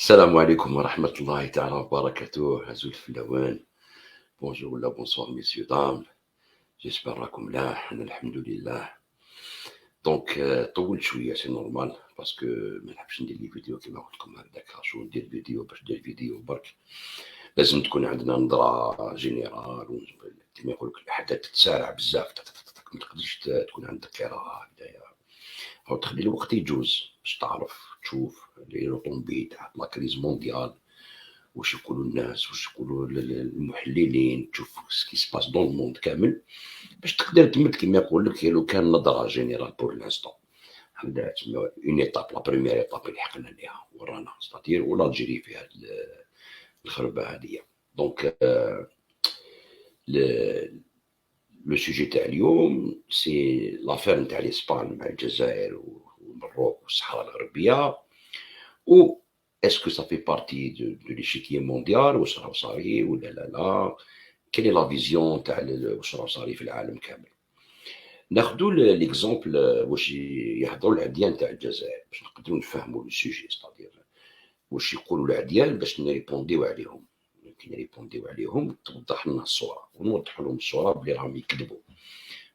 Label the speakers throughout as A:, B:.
A: السلام عليكم ورحمة الله تعالى وبركاته عزول الفلاوان. بونجور ولا بونسوار ميسيو دام، جيسبر راكم ملاح. أنا الحمد لله. دونك طولت شوية سي نورمال باسكو ما نحبش ندير لي فيديو كيما قلت لكم هكداك. شو ندير فيديو باش ندير فيديو برك؟ لازم تكون عندنا نظرة جينيرال، كيما يقول لك الأحداث تتسارع بزاف، ما تقدرش تكون عندك قراءة هكذايا، أو تخلي الوقت يجوز باش تعرف تشوف لي روطومبي تاع لا كريز مونديال، واش يقولوا الناس، واش يقولوا المحللين، تشوف سكي سباس دون الموند كامل باش تقدر تمد كيما يقول لك لو كان نظره جينيرال بور لانستون. هذا تسمى اون ايتاب، لا بريمير ايتاب اللي حقنا ليها ورانا ستاتير ولا تجري في هذه الخربه هذه. دونك لو سوجي تاع اليوم سي لافير نتاع الاسبان مع الجزائر والمروك والصحراء الغربيه. و est-ce que ça fait partie de l'échiquier mondial واش راه صاري ولا لا؟ كاين لا فيزيون تاع واش راه صاري في العالم كامل. ناخذوا ليكزومبل واش يهضروا العديان تاع الجزائر باش نقدروا نفهموا لو سوجي، ستادير واش يقولوا العديان باش نريبونديو عليهم. كي نريبونديو عليهم توضح لنا الصوره ونوضح لهم الصوره بلي راهم يكذبوا.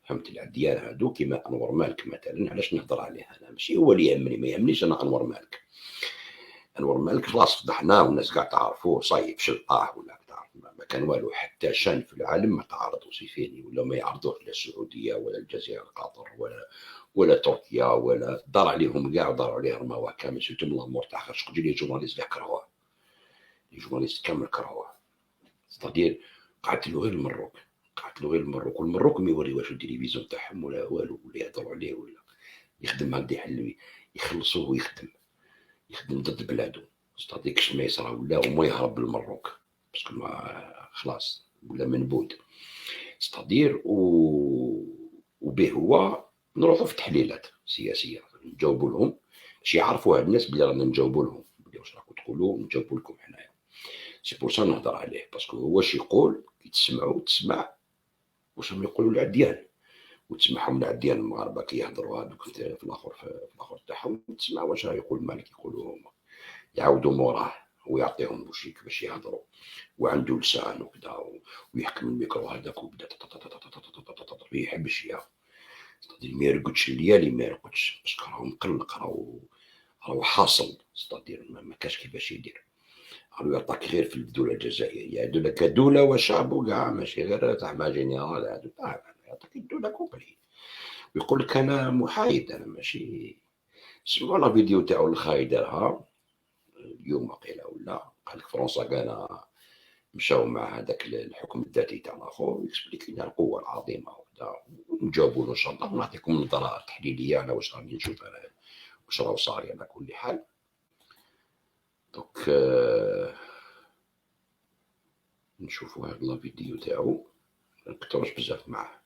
A: فهمت؟ العديان هادو كيما انور مالك مثلا، علاش نهضر عليه انا؟ ماشي هو اللي يهمني، ما يهمنيش انا انور مالك. انور مالك خلاص فضحناه والناس قاع تعرفوه، صايب شلطاه ولا تعرف ما كان والو. حتى شان في العالم ما تعرضوا سيفيني ولا ما يعرضوه لا السعوديه ولا الجزائر قطر ولا تركيا، ولا دار عليهم كاع ودار عليه رماوه كامل. سيتو من الامور تاع خاطر لي جورناليست اللي كرهوه، لي جورناليست كامل كرهوه. ستادير قعدت له غير المروك، قعدت له غير المروك، والمروك ما يوريوهاش التلفزيون تاعهم ولا والو، ولا يهضروا عليه ولا يخدم هكذا يحل يخلصوه ويخدم ضد بلادو. ستادير كش ما يصرى ولا وما يهرب بالمروك باسكو ما خلاص ولا منبود. ستادير وبه هو نروحوا في تحليلات سياسيه نجاوبوا لهم باش يعرفوا هاد الناس بلي رانا نجاوبوا لهم، بلي واش راكم تقولوا نجاوبوا لكم حنايا. سي بور سا نهضر عليه باسكو هو واش يقول كي تسمعوا تسمع واش هم يقولوا العديان، وتسمعهم العديان المغاربه كي يهضروا هذوك في الاخر تاعهم، تسمع واش راه يقول مالك يقولوا هما، يعاودوا موراه ويعطيهم بوشيك باش يهضروا، وعنده لسان وكذا ويحكم الميكرو هذاك وبدا ما يحبش يا ما يرقدش الليالي، ما يرقدش باسكو راهو مقلق، راهو حاصل. ستادير ما كاش كيفاش يدير، راهو يعطاك غير في الدوله الجزائريه هادو لك دوله وشعب وكاع، ماشي غير زعما جينيرال هادو، يعطيك الدوله كومبلي ويقول لك انا محايد، انا ماشي. سمعوا لا فيديو تاعو الخاي دارها اليوم وقيله، ولا قال لك فرنسا كان مشاو مع هذاك الحكم الذاتي تاع الاخر يكسبليك لنا القوه العظيمه وكذا، ونجاوبوا له ان شاء الله ونعطيكم نظره تحليليه على واش راني نشوف انا، واش راه صاري على كل حال. دونك نشوفوا هاد لا فيديو تاعو، نكثرش بزاف معاه،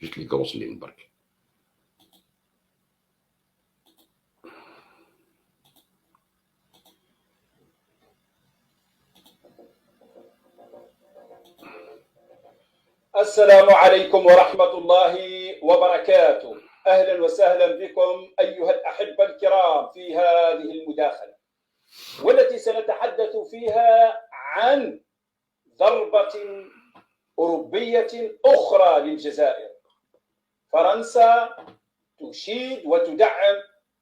A: جيت لي كروس لين برك.
B: السلام عليكم ورحمة الله وبركاته. أهلا وسهلا بكم أيها الأحبة الكرام في هذه المداخلة، والتي سنتحدث فيها عن ضربة أوروبية أخرى للجزائر. فرنسا تشيد وتدعم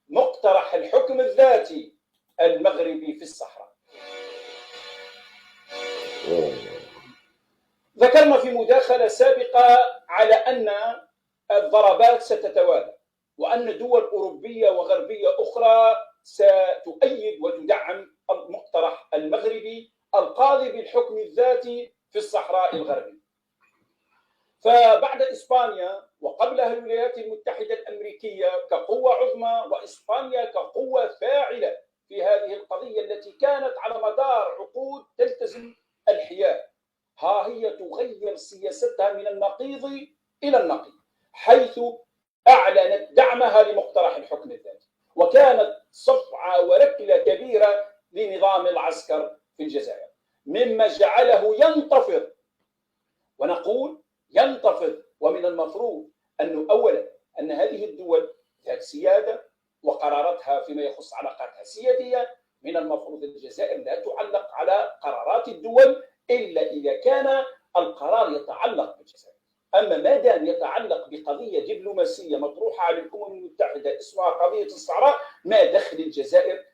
B: مقترح الحكم الذاتي المغربي في الصحراء. ذكرنا في مداخلة سابقة على أن الضربات ستتوالى، وأن دول أوروبية وغربية أخرى ستؤيد وتدعم المقترح المغربي القاضي بالحكم الذاتي في الصحراء الغربية. فبعد إسبانيا وقبلها الولايات المتحدة الأمريكية كقوة عظمى، وإسبانيا كقوة فاعلة في هذه القضية التي كانت على مدار عقود تلتزم الحياد، ها هي تغير سياستها من النقيض إلى النقيض، حيث أعلنت دعمها لمقترح الحكم الذاتي، وكانت صفعة وركلة كبيرة لنظام العسكر في الجزائر، مما جعله ينتفض. ونقول ينتفض، ومن المفروض أنه أولا أن هذه الدول ذات سيادة وقراراتها فيما يخص علاقاتها سيادية، من المفروض الجزائر لا تعلق على قرارات الدول إلا إذا كان القرار يتعلق بالجزائر. أما ما دام يتعلق بقضية دبلوماسية مطروحة على الأمم المتحدة اسمها قضية الصحراء، ما دخل الجزائر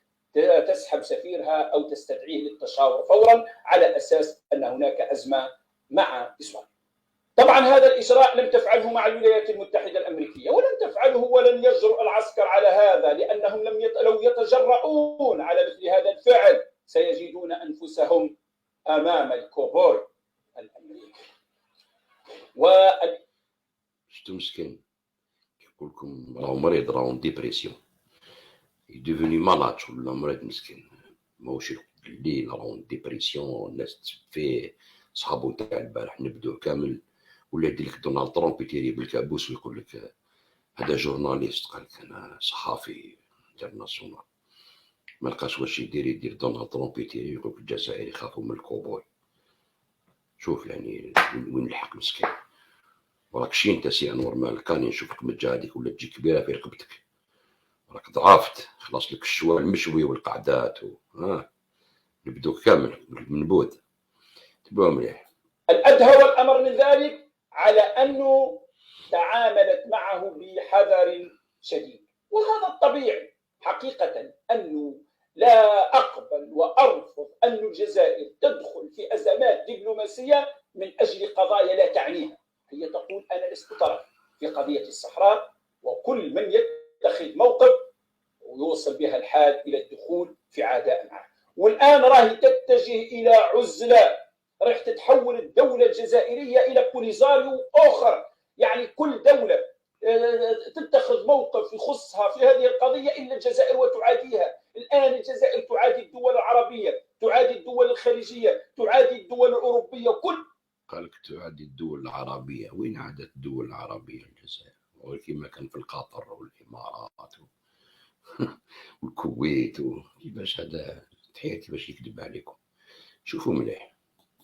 B: تسحب سفيرها أو تستدعيه للتشاور فورا على أساس أن هناك أزمة مع إسرائيل. طبعا هذا الإجراء لم تفعله مع الولايات المتحدة الأمريكية، ولن تفعله ولن يجرؤ العسكر على هذا، لأنهم لو يتجرؤون على مثل هذا الفعل سيجدون أنفسهم أمام الكوبوي الأمريكي.
A: شتو مسكين يقول لكم راهو مريض، راهو ديبرسيون، يديفوني مالات ولا مريض مسكين، ماهوش الليل راهو ديبرسيون، الناس تسب فيه، صحابو تاع البارح نبدو كامل، ولا يدير لك دونالد ترامب يتيري بالكابوس ويقول لك هذا جورناليست، قال لك انا صحافي انترناسيونال، ما لقاش واش يدير دونالد ترامب يتيري يقول لك الجزائر يخافوا من الكوبوي. شوف يعني وين الحق مسكين. وراك شي انت سي انور مالك، كاني نشوفك مجا هذيك ولا تجي كبيره في رقبتك، راك ضعفت، خلاص لك الشوا المشوي والقعدات نبدو كامل من بود تبقى مليح.
B: الأدهى والأمر من ذلك على أنه تعاملت معه بحذر شديد، وهذا الطبيعي حقيقة. أنه لا أقبل وأرفض أن الجزائر تدخل في أزمات دبلوماسية من أجل قضايا لا تعنيها. هي تقول أنا لست طرف في قضية الصحراء، وكل من يتخذ موقف ويوصل بها الحال إلى الدخول في عداء معه. والآن راهي تتجه إلى عزلة، راح تتحول الدولة الجزائرية إلى بوليزاريو آخر، يعني كل دولة تتخذ موقف يخصها في هذه القضية إلا الجزائر وتعاديها. الآن الجزائر تعادي الدول العربية، تعادي الدول الخليجية، تعادي الدول الأوروبية،
A: قالك تعادي الدول العربية، وين عادت الدول العربية الجزائر؟ كما كان في القطر والإمارات والكويت كيفاش هذا تحية كيفاش يكذب عليكم. شوفوا مليح،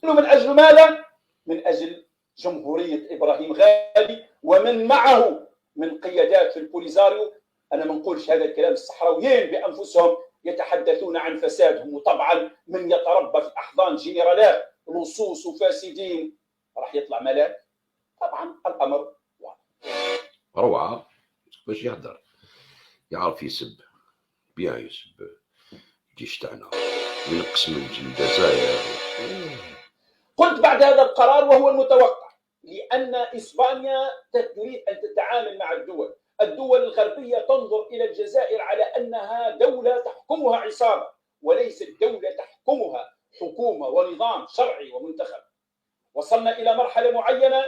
B: من أجل ماذا؟ من أجل جمهورية إبراهيم غالي ومن معه من قيادات في البوليزاريو. أنا ما نقولش هذا الكلام، الصحراويين بأنفسهم يتحدثون عن فسادهم، وطبعا من يتربى في أحضان جنرالات لصوص وفاسدين راح يطلع ملاك. طبعا الأمر واضح.
A: روعة باش يهدر، يعرف يسب بيان، يسب الجيش تاعنا وينقص من الجزائر.
B: قلت بعد هذا القرار وهو المتوقع، لأن إسبانيا تريد أن تتعامل مع الدول الغربية تنظر إلى الجزائر على أنها دولة تحكمها عصابة، وليست دولة تحكمها حكومة ونظام شرعي ومنتخب. وصلنا إلى مرحلة معينة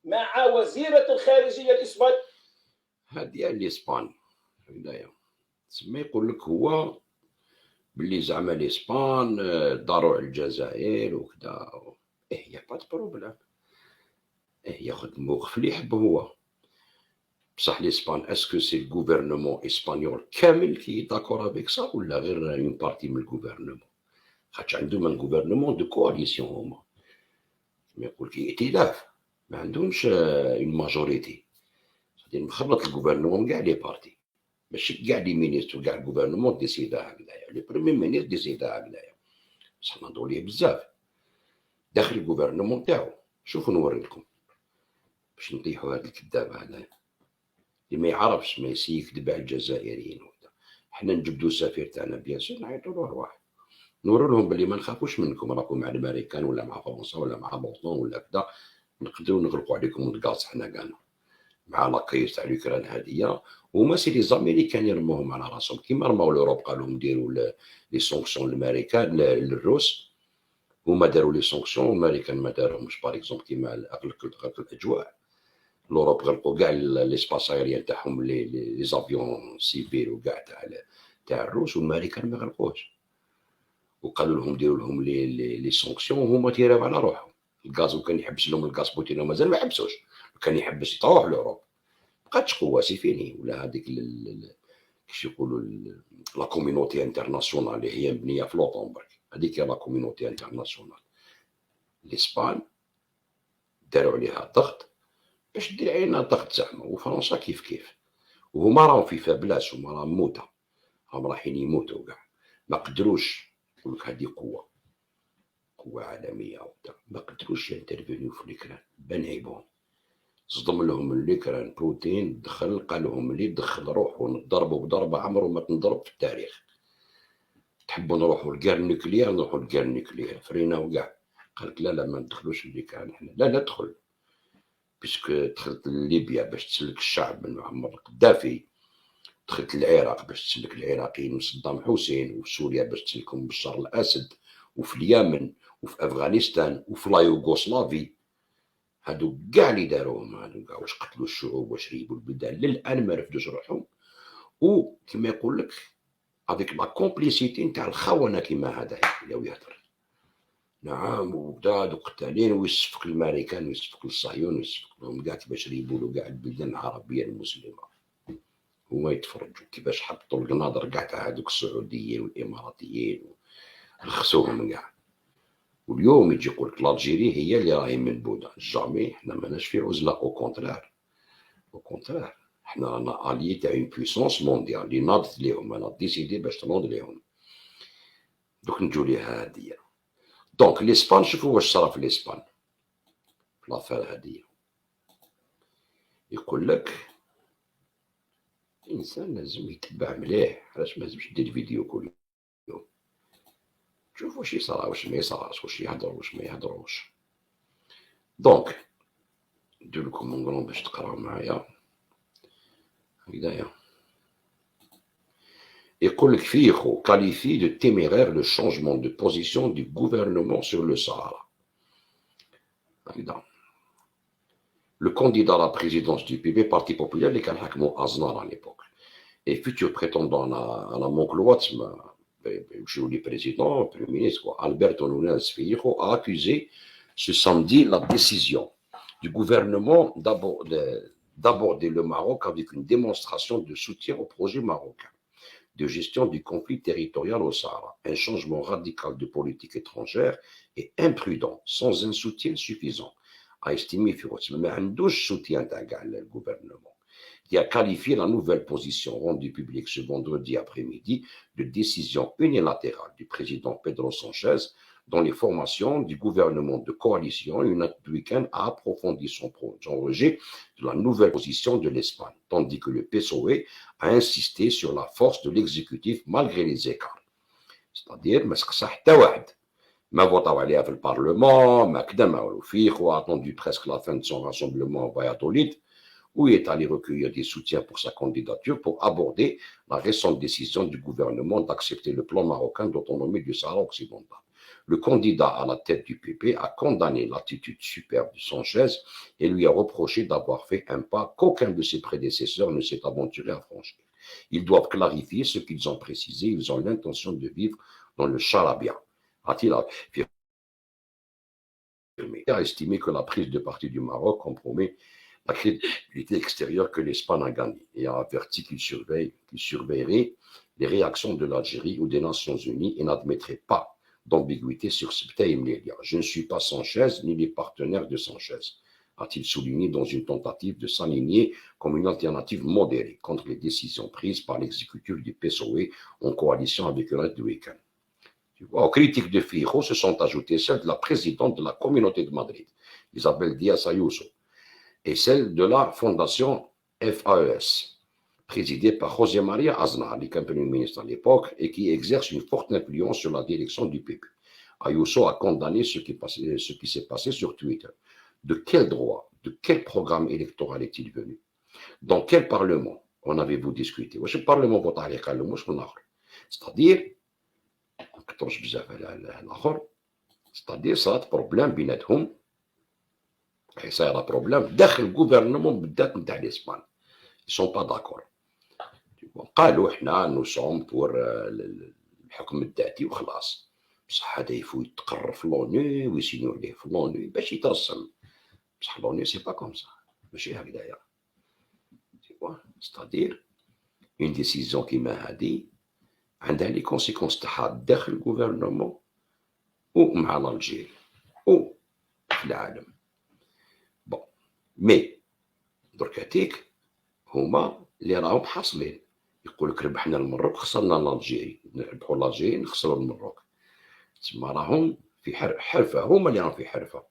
B: مع وزيرة الخارجية الإسبانية،
A: هذه الإسبان تسمى يقول لك هو باللي زعما الإسبان داروا على الجزائر وكذا. يا با دو بروبليم، ياخذ الموقف اللي يحب هو. بصح الإسبان اسكو سي الغوفرنمون اسبانيول كامل كي داكور افيك سا، ولا غير اون بارتي من الغوفرنمون؟ خاطش عندهم ان غوفرنمون دو كواليسيون، هما كيما يقول كي ائتلاف، ما عندهمش اون ماجوريتي، مخلط الغوفرنمون كاع لي بارتي، ماشي كاع لي مينيستر وكاع الغوفرنمون ديسيدا هكذايا، لي بريمي مينيستر ديسيدا هكذايا، بصح نهضرو ليه بزاف داخل الغوفرنمون تاعو. شوفوا نوري لكم باش نطيحوا هذا الكذاب هذا اللي ما يعرفش، ما يسي يكذب على الجزائريين. حنا نجبدوا السفير تاعنا بيان سور، نعيطوا له ارواح، نوروا لهم بلي ما نخافوش منكم، راكم مع الامريكان ولا مع فرنسا ولا مع بوطون ولا كذا، نقدروا نغلقوا عليكم الكاز حنا كاع مع لاكيس تاع اليوكران هذه. وما سي لي زاميريكان يرموهم على راسهم كيما رماو الاوروب، قالوا نديروا لي سونكسيون الامريكان للروس، هما داروا لي سونكسيون والامريكان ما داروهمش. باغ اكزومبل كيما غلق الاجواء، الاوروب غلقوا كاع لي سباس ايريان تاعهم، لي زافيون سيفيل وكاع تاع الروس، والامريكان ما غلقوش، وقالوا لهم ديروا لهم لي سونكسيون، وهما تيراو على روحهم. الغاز وكان يحبس لهم الغاز بوتين، ومازال ما حبسوش، كان يحبس يطروح لاوروب، بقاتش قوه سي فيني. ولا هذيك كيش يقولوا لا كومينوتي انترناسيونال اللي هي مبنيه في لوطون، برك هذيك لا كومينوتي انترناسيونال. الاسبان داروا عليها ضغط باش دير علينا ضغط زعما، وفرنسا كيف كيف، وهما راهم في فابلاس، هما راهم موتى، راهم رايحين يموتوا كاع. ما قدروش، يقول لك هذه قوة عالمية وبتاع، ما قدروش ينترفينيو في الأوكران، بان عيبهم، صدم لهم الأوكران بوتين، دخل قال لهم اللي دخل روحوا نضربوا بضربة عمره ما تنضرب في التاريخ، تحبوا نروحوا للجار النوكليير نروحوا للجار النوكليير، فرينا وكاع. قال لك لا لا ما ندخلوش الأوكران احنا، لا لا ادخل، باسكو دخلت لليبيا باش تسلك الشعب من معمر القذافي، دخلت للعراق باش تسلك العراقيين وصدام حسين، وفي سوريا باش تسلكهم بشار الاسد، وفي اليمن، وفي افغانستان، وفي لا يوغوسلافي، هادو كاع اللي داروهم، هادو كاع واش قتلوا الشعوب واش ريبوا البلدان، للان ما رفدوش روحهم، وكما يقول لك هذيك لا كومبليسيتي نتاع الخونه كيما هذا يبداو يهضر، نعم وبدا قتالين ويصفق الامريكان ويصفق الصهيون ويصفق لهم كاع كيفاش ريبوا له كاع البلدان العربيه المسلمه، هما يتفرجوا كيفاش حطوا القناضر كاع تاع هذوك السعوديين والاماراتيين رخصوهم كاع. واليوم يجي يقول لك الجيري هي اللي راهي منبوذه، جامي حنا ماناش في عزله، او كونترير، او كونترير حنا رانا الي تاع اون بويسونس مونديال اللي ناضت ليهم، انا ديسيدي باش تنوض ليهم. دوك نجو ليها هاديه. دونك لاسبان شوفوا واش صرا في الاسبان في لافير هاديه، يقول لك الانسان لازم يتبع مليح، علاش ما لازمش دير فيديو كل يوم، شوف واش يصرا واش ما يصراش، واش يهضروا واش ما يهضروش. دونك ندير لكم مونغرون باش تقراو معايا هكذايا. يقول لك فيخو qualifie de téméraire le changement de position du gouvernement sur le Sahara. هكذا. Le candidat à la présidence du PP, Parti populaire, اللي كان حكموا أزنار à l'époque, et futur prétendant à la Moncloa, يمشيو لي président, premier ministre, Alberto Núñez Feijóo, a accusé ce samedi la décision du gouvernement d'aborder le Maroc avec une démonstration de soutien au projet marocain de gestion du conflit territorial au Sahara, un changement radical de politique étrangère et imprudent, sans un soutien suffisant, a estimé Firouz. Mais un soutien le gouvernement, qui a qualifié la nouvelle position rendue publique ce vendredi après-midi de décision unilatérale du président Pedro Sánchez dans les formations du gouvernement de coalition. Une week-end a approfondi son rejet de la nouvelle position de l'Espagne, tandis que le PSOE a insisté sur la force de l'exécutif malgré les écarts. C'est-à-dire, ما سقسا حتى واحد، ما votaو عليها في البارلمان، ما كدا ما والو فيه، a attendu presque la fin de son rassemblement à Valladolid, où il est allé recueillir des soutiens pour sa candidature pour aborder la récente décision du gouvernement d'accepter le plan marocain d'autonomie du Sahara occidental. Le candidat à la tête du PP a condamné l'attitude superbe de Sanchez et lui a reproché d'avoir fait un pas qu'aucun de ses prédécesseurs ne s'est aventuré à franchir. Ils doivent clarifier ce qu'ils ont précisé. Ils ont l'intention de vivre dans le charabia, a-t-il affirmé. Il a estimé que la prise de parti du Maroc compromet la crédibilité extérieure que l'Espagne a gagnée et a averti qu'il surveillerait les réactions de l'Algérie ou des Nations Unies et n'admettrait pas d'ambiguïté sur ce thème. Je ne suis pas Sanchez ni les partenaires de Sanchez, a-t-il souligné dans une tentative de s'aligner comme une alternative modérée contre les décisions prises par l'exécutif du PSOE en coalition avec le reste du week-end. Aux critiques de Feijóo se sont ajoutées celles de la présidente de la Communauté de Madrid, Isabel Díaz Ayuso, et celle de la fondation FAES, présidée par José María Aznar, qui est un premier ministre à l'époque et qui exerce une forte influence sur la direction du PP. Ayuso a condamné ce qui s'est passé sur Twitter. De quel droit, de quel programme électoral est-il venu? Dans quel parlement en avez-vous discuté? واش البارلمون فوت عليه قال له واش من اخر؟ c'est-à-dire ما كثرش بزاف على الاخر، c'est-à-dire صارت بروبليم بيناتهم، صايره بروبليم داخل الجوفرنمون بالذات نتاع الاسبان. ils sont pas d'accord. قالوا احنا نو سوم بور الحكم الذاتي وخلاص، بصح هذا يفوت يتقرر في لونو ويسينيو عليه في لونو باش يترسم، بصح لونو سي با كوم سا، ماشي هكذايا. ستادير اون ديسيزيون كيما هادي عندها لي كونسيكونس تاعها داخل الجوفرنمون ومع الجيري و في العالم. مي دركاتيك هما اللي راهم حاصلين يقول لك ربحنا المروك خسرنا الجيري، نربحوا الجيري نخسروا المروك. تما راهم في حرفه، هما اللي راهم في حرفه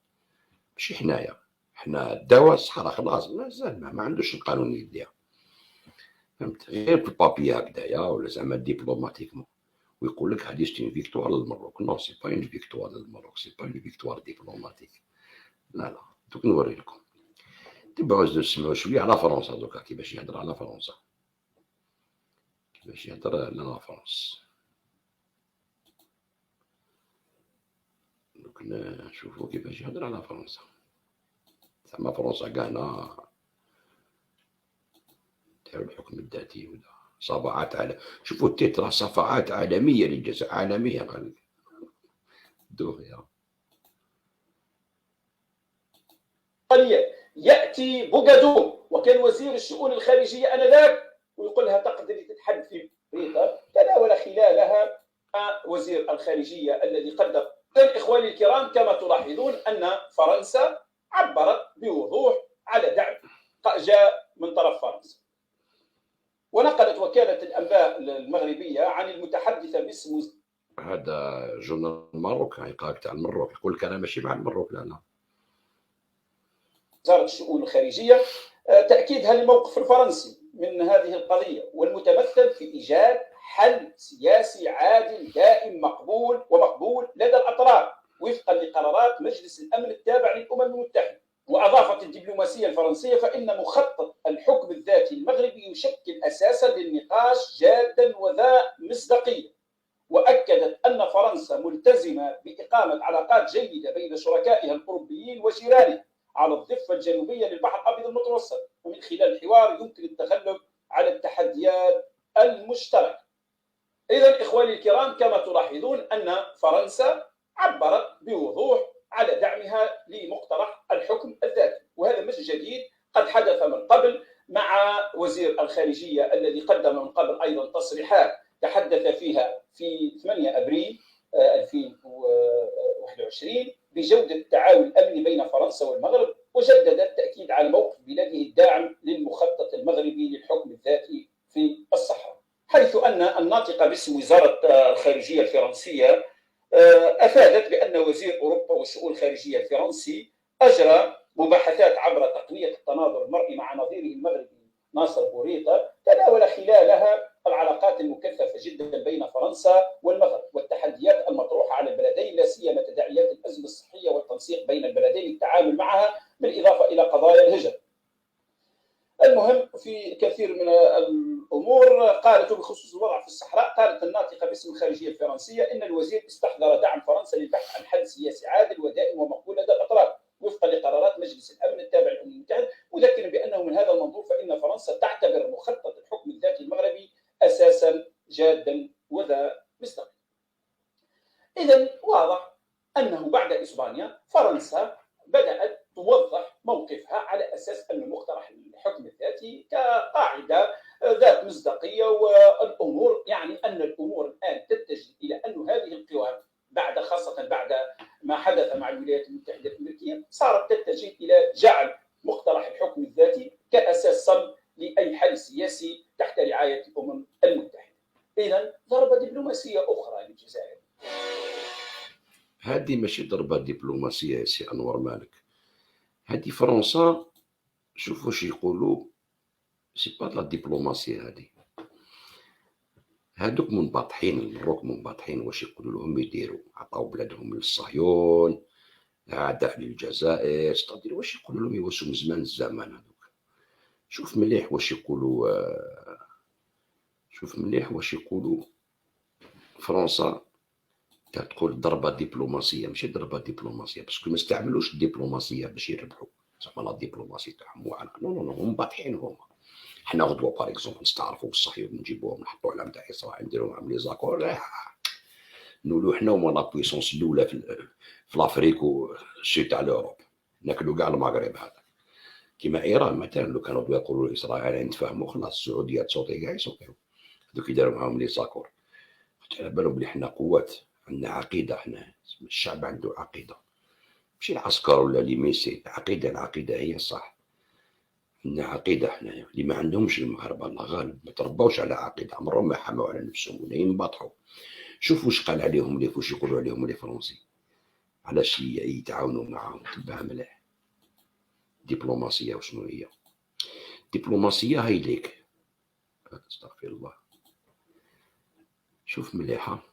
A: ماشي حنايا. حنا الدواء الصحراء خلاص مازال ما عندوش القانون يديها، فهمت؟ غير في البابي هكذايا ولا زعما ديبلوماتيكمون، ويقول لك هذه سي فيكتوار للمروك. نو سي با اون فيكتوار للمروك، سي با اون فيكتوار ديبلوماتيك. لا لا، دوك نوري لكم. تبعوا نسمعوا شويه على فرنسا دوكا، كيفاش يهضر على فرنسا، كيفاش يهضر على فرنسا. دوك نشوفوا كيفاش يهضر على فرنسا. زعما فرنسا كاعنا داروا الحكم الذاتي ولا صفعات على، شوفوا التترا صفعات عالميه للجزائر، عالميه قال دغيا.
B: ياتي بوغادو وكان وزير الشؤون الخارجيه انذاك ويقول لها تقدري تتحدثي بريطانيا، تناول خلالها وزير الخارجيه الذي قدم. اخواني الكرام، كما تلاحظون ان فرنسا عبرت بوضوح على دعم جاء من طرف فرنسا. ونقلت وكاله الانباء المغربيه عن المتحدثه باسم
A: هذا جورنال المروك، يقراك تاع المروك، يقول لك انا ماشي مع المروك، لا لا.
B: وزاره الشؤون الخارجيه تاكيدها للموقف الفرنسي من هذه القضيه، والمتمثل في ايجاد حل سياسي عادل دائم مقبول لدى الاطراف وفقا لقرارات مجلس الامن التابع للامم المتحده. واضافت الدبلوماسيه الفرنسيه فان مخطط الحكم الذاتي المغربي يشكل اساسا للنقاش جادا وذا مصداقيه، واكدت ان فرنسا ملتزمه باقامه علاقات جيده بين شركائها الاوروبيين وجيرانها على الضفه الجنوبيه للبحر الابيض المتوسط، ومن خلال الحوار يمكن التغلب على التحديات المشتركه. اذا اخواني الكرام، كما تلاحظون ان فرنسا عبرت بوضوح على دعمها لمقترح الحكم الذاتي، وهذا مش جديد، قد حدث من قبل مع وزير الخارجيه الذي قدم من قبل ايضا تصريحات تحدث فيها في 8 ابريل 2021 بجوده التعاون الامني بين فرنسا والمغرب، وجدد التاكيد على موقف بلاده الداعم للمخطط المغربي للحكم الذاتي في الصحراء، حيث ان الناطقه باسم وزاره الخارجيه الفرنسيه افادت بان وزير اوروبا والشؤون الخارجيه الفرنسي اجرى مباحثات عبر تقنيه التناظر المرئي مع نظيره المغربي ناصر بوريطه، تناول خلالها العلاقات المكثفه جدا بين فرنسا والمغرب والتحديات المطروحه على البلدين، لا سيما تداعيات الازمه الصحيه والتنسيق بين البلدين للتعامل معها، بالاضافه الى قضايا الهجره. المهم في كثير من الامور قالت بخصوص الوضع في الصحراء، قالت الناطقه باسم الخارجيه الفرنسيه ان الوزير استحضر دعم فرنسا للبحث عن حل سياسي عادل ودائم ومقبول لدى الاطراف وفقا لقرارات مجلس الامن التابع للامم المتحده، مذكرا بانه من هذا المنظور فان فرنسا تعتبر مخطط الحكم الذاتي المغربي اساسا جادا وذا مصداقيه. اذا واضح انه بعد اسبانيا فرنسا بدات توضح موقفها على اساس ان مقترح الحكم الذاتي كقاعده ذات مصداقيه، والامور يعني ان الامور الان تتجه الى ان هذه القوى خاصه بعد ما حدث مع الولايات المتحده الامريكيه صارت تتجه الى جعل مقترح الحكم الذاتي كاساس صلب لاي حل سياسي تحت رعايه الامم المتحده. اذا ضربه دبلوماسيه اخرى للجزائر.
A: هذه ماشي ضربه دبلوماسيه يا سي انور مالك، هذه فرنسا شوفوا واش يقولوا، سي با لا دبلوماسيه هذه. هادوك منبطحين، المروك منبطحين، واش يقولوا لهم يديروا؟ عطاو بلادهم للصهيون، اعداء للجزائر، ستادير واش يقولوا لهم يواسوا من زمان الزمان هذوك. شوف مليح واش يقولوا، شوف مليح واش يقولوا. فرنسا تقول ضربه دبلوماسيه، ماشي ضربه دبلوماسيه، باسكو ما استعملوش الدبلوماسيه باش يربحوا، زعما لا دبلوماسيه تاعهم واعره. نو هم باطحين هما. حنا غدوه باغ اكزومبل نستعرفوا بالصهيون نجيبوهم نحطوا علم تاع اسرائيل نديروا معاهم لي زاكور، لا نولوا حنا هما لا بويسونس الاولى في لافريك والسود تاع لوروب، ناكلوا كاع المغرب هذا. كيما ايران مثلا، لو كانوا يقولوا لاسرائيل نتفاهموا خلاص السعوديه تصوتي كاع يصوتيو، هذوك يداروا معاهم لي زاكور. على بالهم بلي حنا قوات، عندنا عقيده، حنا الشعب عنده عقيده، ماشي العسكر ولا لي ميسي. العقيده هي صح. عندنا عقيدة حنايا اللي ما عندهمش المغاربة الله غالب، ما ترباوش على عقيدة، عمرهم ما حموا على نفسهم ولا ينبطحوا. شوف واش قال عليهم لي واش يقولوا عليهم لي فرونسي، علاش يتعاونوا معاهم. تبعها مليح. دبلوماسية وشنو هي؟ دبلوماسية هاي ليك، استغفر الله. شوف مليحة،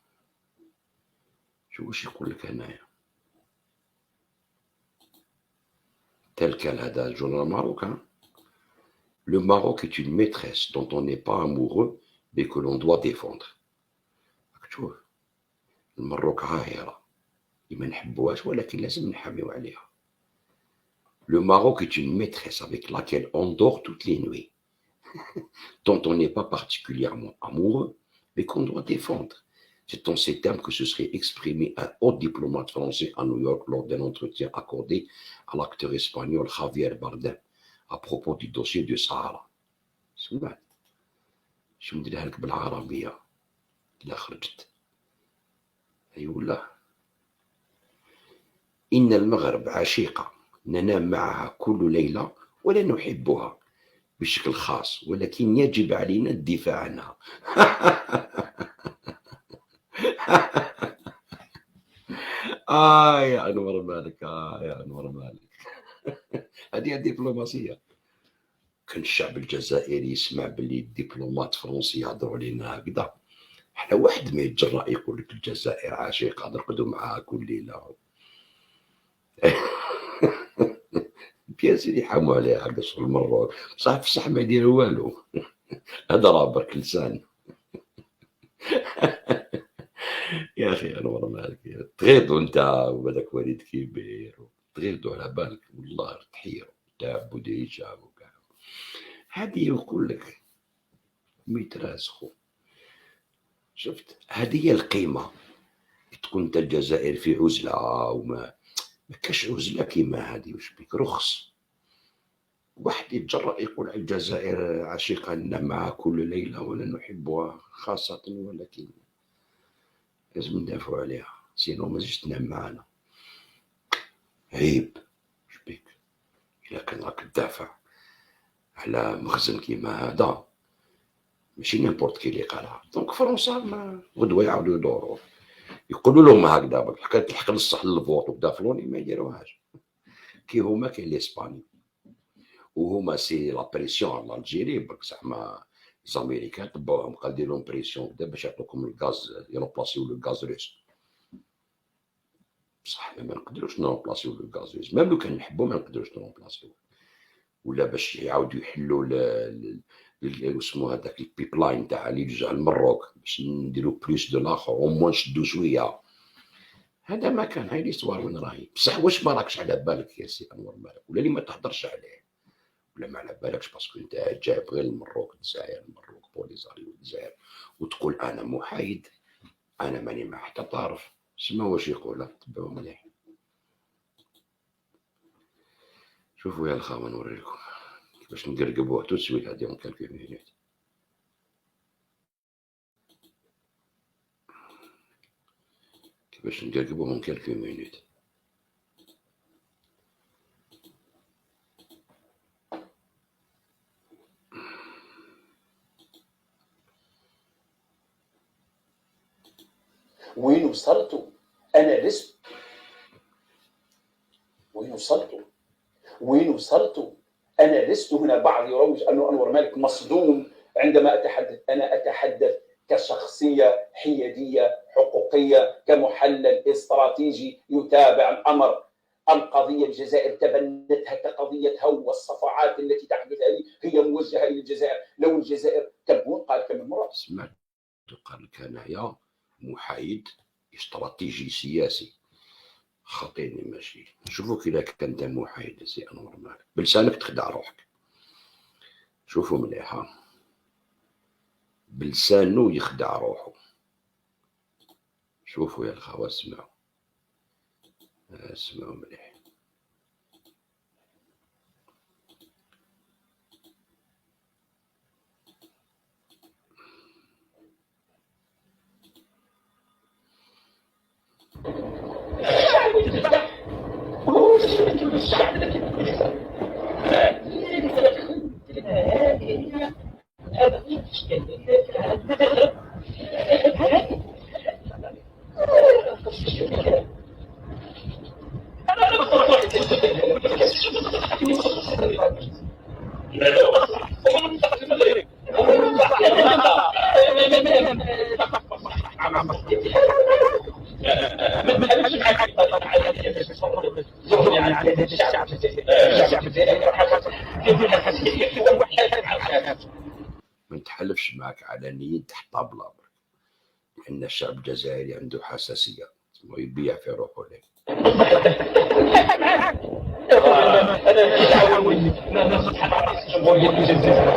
A: شوف واش يقول لك هنايا. tel quel هذا الجورنال ماروكان. Le Maroc est une maîtresse dont on n'est pas amoureux mais que l'on doit défendre. شوف المروك عاهرة اللي ما نحبوهاش ولكن لازم نحاميو عليها. Le Maroc est une maîtresse avec laquelle on dort toutes les nuits, dont on n'est pas particulièrement amoureux mais qu'on doit défendre. C'est en ces termes que se serait exprimé un haut diplomate français à New York lors d'un entretien accordé à l'acteur espagnol Javier Bardem à propos du dossier du Sahara. سمعت شو نديرها لك بالعربية إلا خرجت. أي والله. إن المغرب عشيقة ننام معها كل ليلة ولا نحبها بشكل خاص ولكن يجب علينا الدفاع عنها. يا أنور مالك، يا أنور مالك. هذه الدبلوماسية. كان الشعب الجزائري يسمع باللي الدبلومات فرنسي يهضروا علينا هكذا، حنا واحد ما يتجرأ يقول لك الجزائر عشيقة نرقدوا معاها كل ليلة. بيان سير يحاموا عليها هكذا شغل المروك، بصح ما يديروا والو. هذا راه برك لسان. يا اخي انور مالك، تغيضوا انت وهذاك وليد كبير، تغيضوا على بالك والله تحيروا تعبوا ديجا وكاع. هذه يقول لك ميتراسخو. شفت هذه هي القيمة. تكون انت الجزائر في عزلة وما كاش عزلة كيما هذه، واش بيك رخص واحد يتجرأ يقول على الجزائر عشيقة ننام معها كل ليلة ولا نحبها خاصة، ولكن لازم ندافعوا عليها سينو ما تجيش تنام معانا. عيب. واش بيك إلا كان راك تدافع على مخزن كيما هذا ماشي نيمبورت كي اللي قالها. دونك فرنسا ما غدوة يعاودوا يدوروا يقولوا لهم هكذا حكاية الحق للصح للفوط ودافلوني ما يديروهاش. كي هما كاين لإسباني وهما سي لا بريسيون على الجيري برك زعما الامريكان طبوهم قال دير لهم بريسيون كدا باش يعطوكم الغاز يروبلاسيو لو غاز روس. بصح ما نقدروش نروبلاسيو لو غاز روس، ميم لو كان نحبو ما نقدروش نروبلاسيو. ولا باش يعاودوا يحلوا اسمو هذاك البيبلاين تاع اللي يجي على المروك باش نديرو بلوس دو لاخر او موان نشدو شويه. هذا ما كان. هاي ليستوار وين راهي. بصح واش ما راكش على بالك يا سي انور مالك ولا اللي ما تهضرش عليه ولا ما على بالكش باسكو انت جايب غير المروك الجزائر المروك بوليزاريو الجزائر وتقول انا محايد انا ماني مع حتى طرف. سما واش يقول تبعوا مليح. شوفوا يا الخاوه نوريلكم كيفاش نقرقبوه تو سويت هادي اون كالكو مينوت. كيفاش نقرقبوه اون كالكو مينوت.
B: وين وصلت أنا لست وين وصلت وين وصلت أنا لست. هنا بعض يروج أنه أنور مالك مصدوم عندما أتحدث. أنا أتحدث كشخصية حيادية حقوقية كمحلل استراتيجي يتابع الأمر. القضية الجزائر تبنتها كقضيتها والصفعات التي تحدث هذه هي موجهة إلى الجزائر. لو الجزائر تبون قال كم مرة
A: سمعت قال كان هي محايد استراتيجي سياسي خطيني ماشي. شوفوا كي كان انت محايد سي انور مالك بلسانك تخدع روحك. شوفوا مليحة بلسانو يخدع روحه. شوفوا يا الخوة اسمعوا اسمعوا مليح. طابلة، لأن الشعب الجزائري عنده حساسية، يبيع في روحه ليه.
B: انا جيت عاوني ناخذ حق رئيس جمهوريه الجزائر.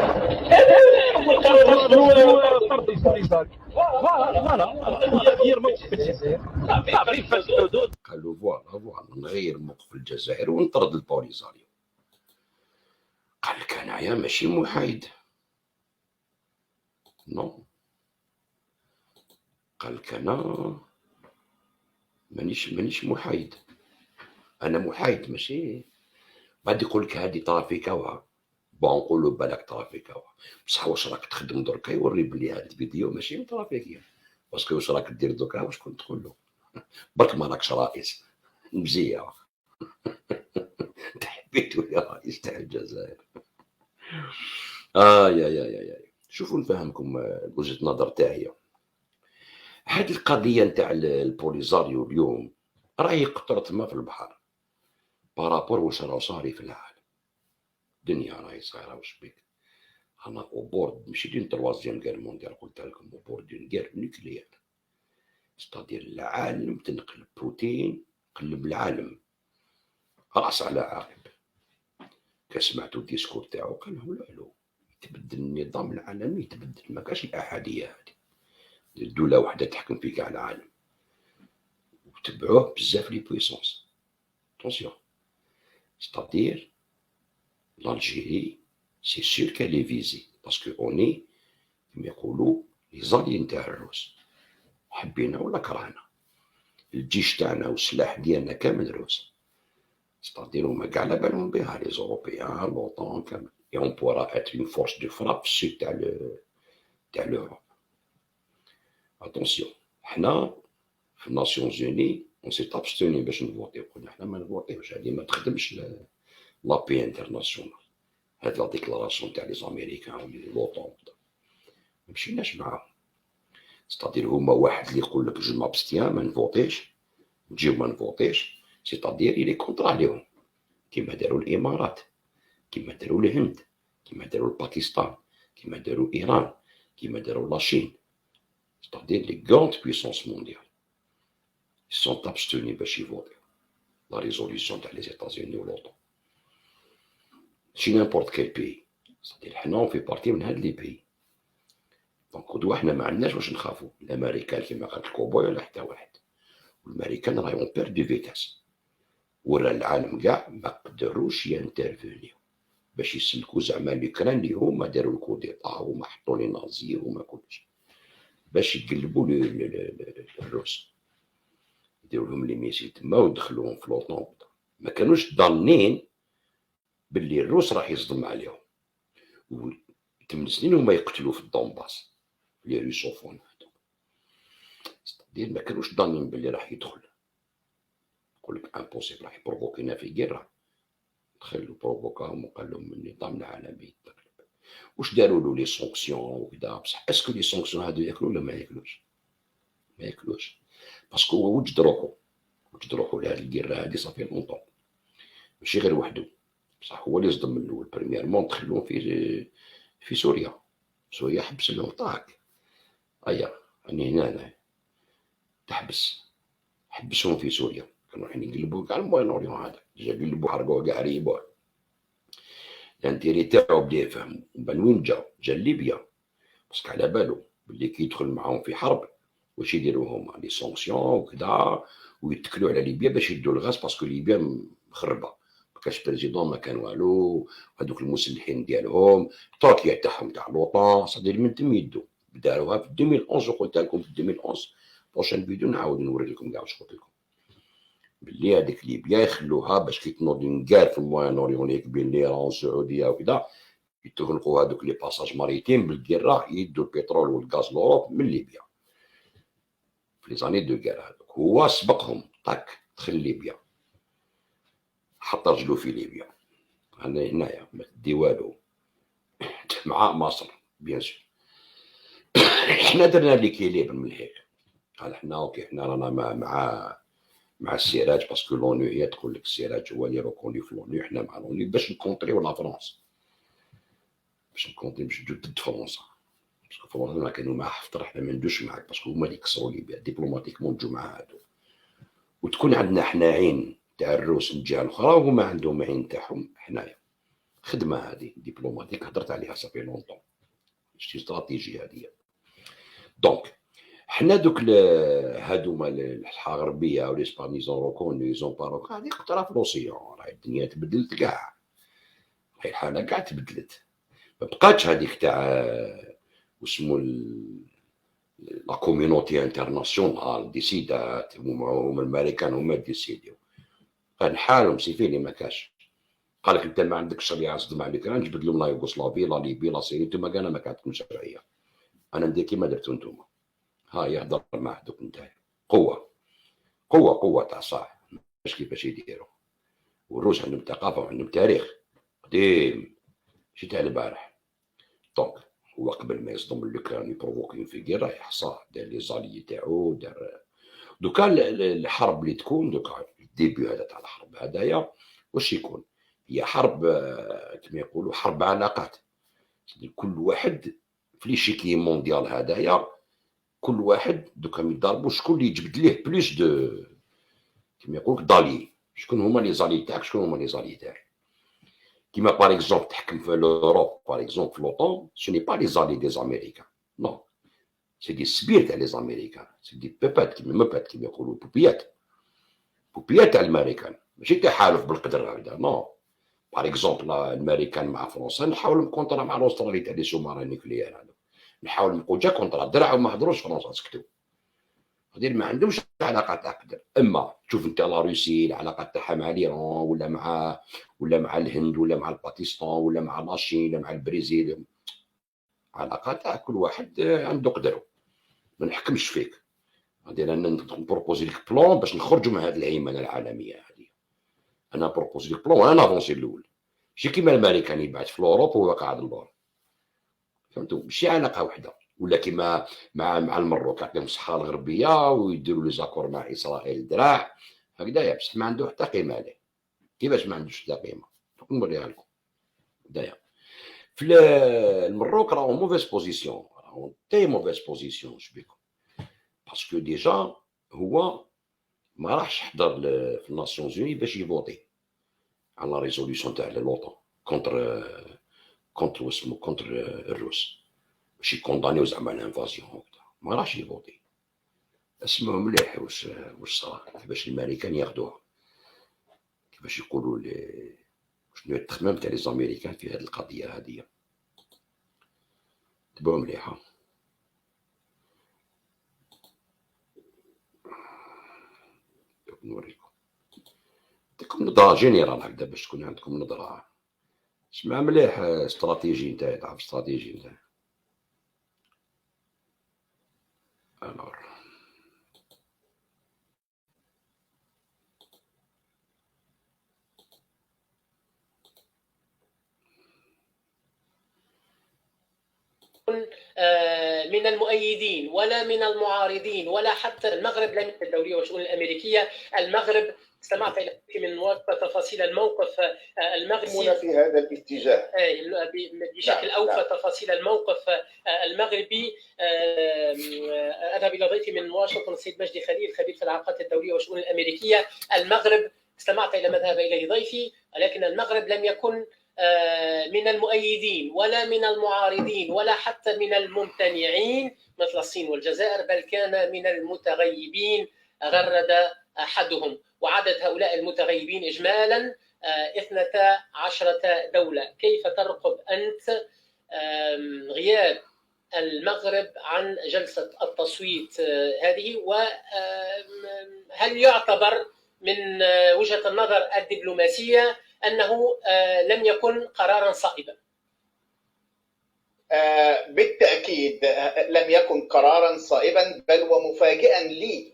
B: اول قرار فرض البوليساريو. فوالا تغيير موقف الجزائر في الحدود.
A: قالوا فوالا نغير موقف الجزائر ونطرد البوليساريو. قال لك انايا ماشي محايد. نو، قال لك انا مانيش محايد، انا محايد ماشي. بعد يقول لك هذه طرافيكاوها، بون نقولوا بالك طرافيكاوها، بصح واش راك تخدم دركا يوري بلي هذا الفيديو ماشي طرافيكيا، باسكو واش راك دير دركا واش كنت تقول له برك ما راكش رئيس مزيه تحبيتو يا رئيس تاع الجزائر. يا شوفوا نفهمكم وجهة النظر تاعي. هذه القضية نتاع البوليزاريو اليوم راهي قطرة ما في البحر بارابور واش راه صاري في العالم. الدنيا راهي صايرة واش بيك، انا اوبورد ماشي دين تروازيام غير مونديال، قلت لكم اوبورد دين غير نوكليير، ستادير العالم تنقلب بوتين قلب العالم راس على عقب. كسمعتو الديسكور تاعو قال لهم لا يتبدل النظام العالمي، يتبدل، ما كاش الاحاديه هذه، دوله واحده تحكم في كاع العالم وتبعوه بزاف لي بويسونس. اتونسيون، ستادير l'Algérie, c'est sûr qu'elle est visée parce que on est كما يقولوا لي زالي نتاع الروس، حبينا ولا كرهنا. الجيش تاعنا والسلاح ديالنا كامل روس، ستادير هما كاع على بالهم بها لي زوروبيان لوطون كامل، et on pourra être une force de frappe في السود تاع l'Europe. Attention, حنا في الناسيونز اوني اون سي ابستوني باش نفوتيو، قلنا حنا ما نفوتيوش، هذه ما تخدمش لا بي انترناسيونال، هاد لا ديكلاراسيون تاع لي زاميريكان و لي لوطون ما مشيناش معاهم. ستادير هما واحد اللي يقول لك جو مابستيان ما نفوتيش، نجيو ما نفوتيش، سيتادير إلي كونطرا عليهم، كيما داروا الامارات، كيما داروا الهند، كيما داروا الباكستان، كيما داروا ايران، كيما داروا لاشين، ستادير لي غروند بويسونس مونديال سون ابستوني باش يفوتيو لا ريزوليسيون تاع لي زيتازوني و لوطون. ماشي نيمبورت كيل بي، ستادير حنا في بارتي من هاد لي بي، دونك حنا ما عندناش واش نخافو. الامريكان كيما قالت الكوبوي ولا حتى واحد، والامريكان راهي اون بير دو فيتاس، ورا العالم كاع ما قدروش ينترفونيو باش يسلكوا زعما لوكران اللي هما داروا الكوديطا، هما حطوا لي نازي هما كلشي باش يقلبوا الروس، يديروا لهم لي ميسيل تما ويدخلوهم في لوطون. ما كانوش ضامنين باللي الروس راح يصدم عليهم، و 8 سنين هما يقتلوا في الدونباس لي روسوفون هذوك، ستادير ما كانوش ضامنين باللي راح يدخل. يقول لك امبوسيبل راح يبروفوكينا في غيره، دخلوا بروفوكاهم وقال لهم النظام العالمي يتقلب. واش داروا له لي سونكسيون وكذا، بصح اسكو لي سونكسيون هادو ياكلوا ولا ما ياكلوش؟ ما ياكلوش، باسكو هو وجد روحو لهاد الكيره هادي صافي لونطون، ماشي غير وحدو، بصح هو اللي صدم من الاول. بريميرمون دخلوهم في سوريا حبس لهم طاك، راني هنا حبسهم في سوريا، كانوا رايحين يقلبوا كاع الموين اوريون، هذا جا قلبوا حرقوه كاع ريبوه. الانتيري تاعو بدا يفهم، من وين جا ليبيا، باسكو على بالو بلي كي يدخل معاهم في حرب واش يديروا هما لي سونكسيون وكذا، ويتكلوا على ليبيا باش يدوا الغاز، باسكو ليبيا مخربه، مكاش بريزيدون ما كان والو، هذوك المسلحين ديالهم تركيا تاعهم تاع لوطون، صدير من تم يدوا داروها في 2011. وقلت لكم في 2011 بروشين فيديو نعاود نوري لكم كاع واش قلت لكم، بلي هذيك ليبيا يخلوها باش كي تنوض نكار في الموين اوريون بين ليران والسعوديه وكذا، يتغلقوا هذوك لي باساج ماريتيم بالكيرا، يدوا البترول والغاز لوروب من ليبيا في لي زاني دو كير هذوك. هو سبقهم طاك دخل ليبيا، حط رجلو في ليبيا. انا هنايا ما تدي والو مع مصر بيان سور. حنا درنا ليكيليبر من هيك، قال حنا اوكي حنا رانا مع السراج، باسكو لونو هي تقول لك السراج هو اللي روكوني في لونو، حنا مع لونو باش نكونطريو لا فرونس، باش نكونطريو باش ندير ضد فرنسا، فرنسا كانوا مع حفتر حنا ما ندوش معاك باسكو هما اللي كسروا ليبيا ديبلوماتيكمون نجو مع هادو، وتكون عندنا حنا عين تاع الروس من الجهه الاخرى وهما عندهم عين تاعهم حنايا. خدمه هذه دبلوماتيك هضرت عليها صافي لونطون، شتي استراتيجيه هذه. دونك حنا دوك هادوما الحلقه الغربيه او ليسبانيزون روكون ليزون باروك هذه قطره في لوسيون، راهي الدنيا تبدلت كاع، راهي الحاله كاع تبدلت، ما بقاتش هذيك تاع واسمو لا كوميونيتي انترناسيونال ديسيدات هما الامريكان هما ديسيديو، كان حالهم سيفي اللي ما كاش. قال لك انت ما عندكش شريعه صد مع اليوكران نجبد لهم لا يوغوسلافي لا ليبي لا سيري، انتم كان ما كانتكم شرعيه، انا ندير كيما درتو انتم. ها يهضر مع دوك نتايا قوه قوه قوه تاع صح باش كيفاش يديروا، والروس عندهم ثقافه وعندهم تاريخ قديم ماشي تاع البارح. دونك هو قبل ما يصدم اليوكران يبروفوكي في غير راح يحصى دار لي زالي تاعو دار. دوكا الحرب اللي تكون دوكا الديبي هذا تاع الحرب هذايا واش يكون؟ هي حرب كما يقولوا حرب علاقات، كل واحد في ليشيكي مونديال هذايا كل واحد دوكا يضربوا شكون اللي يجبد ليه بلوس دو كما يقولك دالي، شكون هما لي زالي تاعك شكون هما لي زالي تاعك. كيما باغ اكزومبل تحكم في لوروب باغ اكزومبل في لوطون سوني با لي زالي دي زاميريكان نو، سي دي سبير تاع لي زاميريكان، سي دي بيبات كيما يقولوا بوبيات تاع الامريكان، ماشي تحالف بالقدر هكذا نو. باغ اكزومبل الامريكان مع فرنسا نحاول كونطرا مع الاسترالي تاع لي سومارين نيكليير هذا، نحاول نبقوا جا كونطرا درعوا ما هضروش فرنسا سكتوا، هذين ما عندهمش علاقه تاع قدر. اما تشوف انت لا روسي العلاقات تاعها مع الايران ولا مع الهند ولا مع الباكستان ولا مع لاشين ولا مع البرازيل، علاقات تاع كل واحد عنده قدره، ما نحكمش فيك. هذه انا نبروبوزي لك بلان باش نخرجوا من هذه الهيمنه العالميه هذه، انا بروبوزي لك بلان وانا نافونسي الاول، ماشي كيما الامريكان يبعث في اوروبا وهو قاعد اللور، فهمتوا؟ ماشي علاقه واحده، ولا كيما مع المروك يعطيهم الصحه الغربيه ويديروا لي زاكور مع اسرائيل دراع هكذايا، بصح ما عنده حتى قيمه عليه. كيفاش ما عندوش حتى قيمه؟ نوريها لكم هكذايا. في المروك راهو موفيس بوزيسيون، راهو تي موفيس بوزيسيون شبيكم، باسكو ديجا هو ما راحش حضر في الناسيون زوني باش يفوتي على لا ريزوليسيون تاع لوطون كونتر واسمو كونتر الروس باش يكوندانيو زعما الانفازيون هكذا، ما راحش يفوتي. اسمعوا مليح واش صرا، كيفاش الامريكان ياخذوها، كيفاش يقولوا شنو التخمام تاع لي زاميريكان في هذه القضيه هذه، تبعوا مليحه. نوريكم نديكم نظره جينيرال هكذا باش تكون عندكم نظره. اسمع مليح استراتيجي نتاعي، تعرف استراتيجي نتاعي. الور
C: من المؤيدين ولا من المعارضين ولا حتى المغرب لم يكن الدولية والشؤون الأمريكية. المغرب استمعت إلى من تفاصيل الموقف المغربي
B: في هذا الاتجاه
C: بشكل أوفى تفاصيل الموقف المغربي. أذهب إلى ضيفي من واشنطن السيد مجدي خليل خبير في العلاقات الدولية والشؤون الأمريكية. المغرب استمعت إلى ما ذهب إليه ضيفي، ولكن المغرب لم يكن من المؤيدين ولا من المعارضين ولا حتى من الممتنعين مثل الصين والجزائر، بل كان من المتغيبين غرد أحدهم. وعدد هؤلاء المتغيبين إجمالا 12 دولة. كيف ترقب أنت غياب المغرب عن جلسة التصويت هذه، وهل يعتبر من وجهة النظر الدبلوماسية أنه لم يكن قرارا صائبا؟
B: بالتأكيد لم يكن قرارا صائبا، بل ومفاجئا لي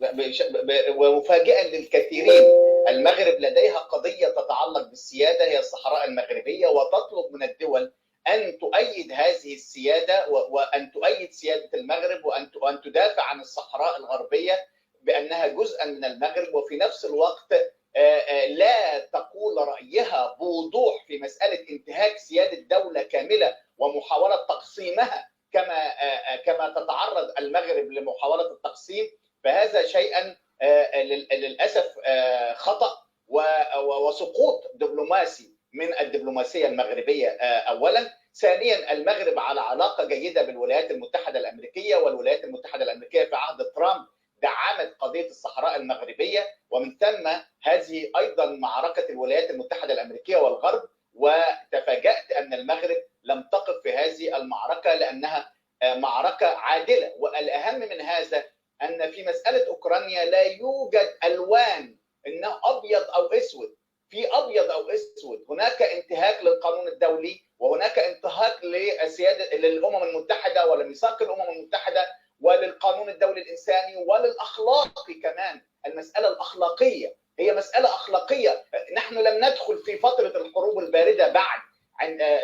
B: ومفاجئا للكثيرين. المغرب لديها قضية تتعلق بالسيادة، هي الصحراء المغربية، وتطلب من الدول أن تؤيد هذه السيادة وأن تؤيد سيادة المغرب وأن تدافع عن الصحراء الغربية بأنها جزءا من المغرب، وفي نفس الوقت لا تقول رأيها بوضوح في مسألة انتهاك سيادة دولة كاملة ومحاولة تقسيمها
D: كما تتعرض المغرب لمحاولة التقسيم، فهذا شيئا للأسف خطأ وسقوط دبلوماسي من الدبلوماسية المغربية أولا. ثانيا، المغرب على علاقة جيدة بالولايات المتحدة الأمريكية، والولايات المتحدة الأمريكية في عهد ترامب دعمت قضية الصحراء المغربية، ومن ثم هذه أيضا معركة الولايات المتحدة الأمريكية والغرب. وتفاجأت أن المغرب لم تقف في هذه المعركة لأنها معركة عادلة. والأهم من هذا أن في مسألة أوكرانيا لا يوجد ألوان، إنه أبيض أو أسود. في أبيض أو أسود، هناك انتهاك للقانون الدولي، وهناك انتهاك للأمم المتحدة ولميثاق الأمم المتحدة وللقانون الدولي الإنساني وللأخلاق كمان. المسألة الأخلاقية هي مسألة أخلاقية. نحن لم ندخل في فترة الحروب الباردة بعد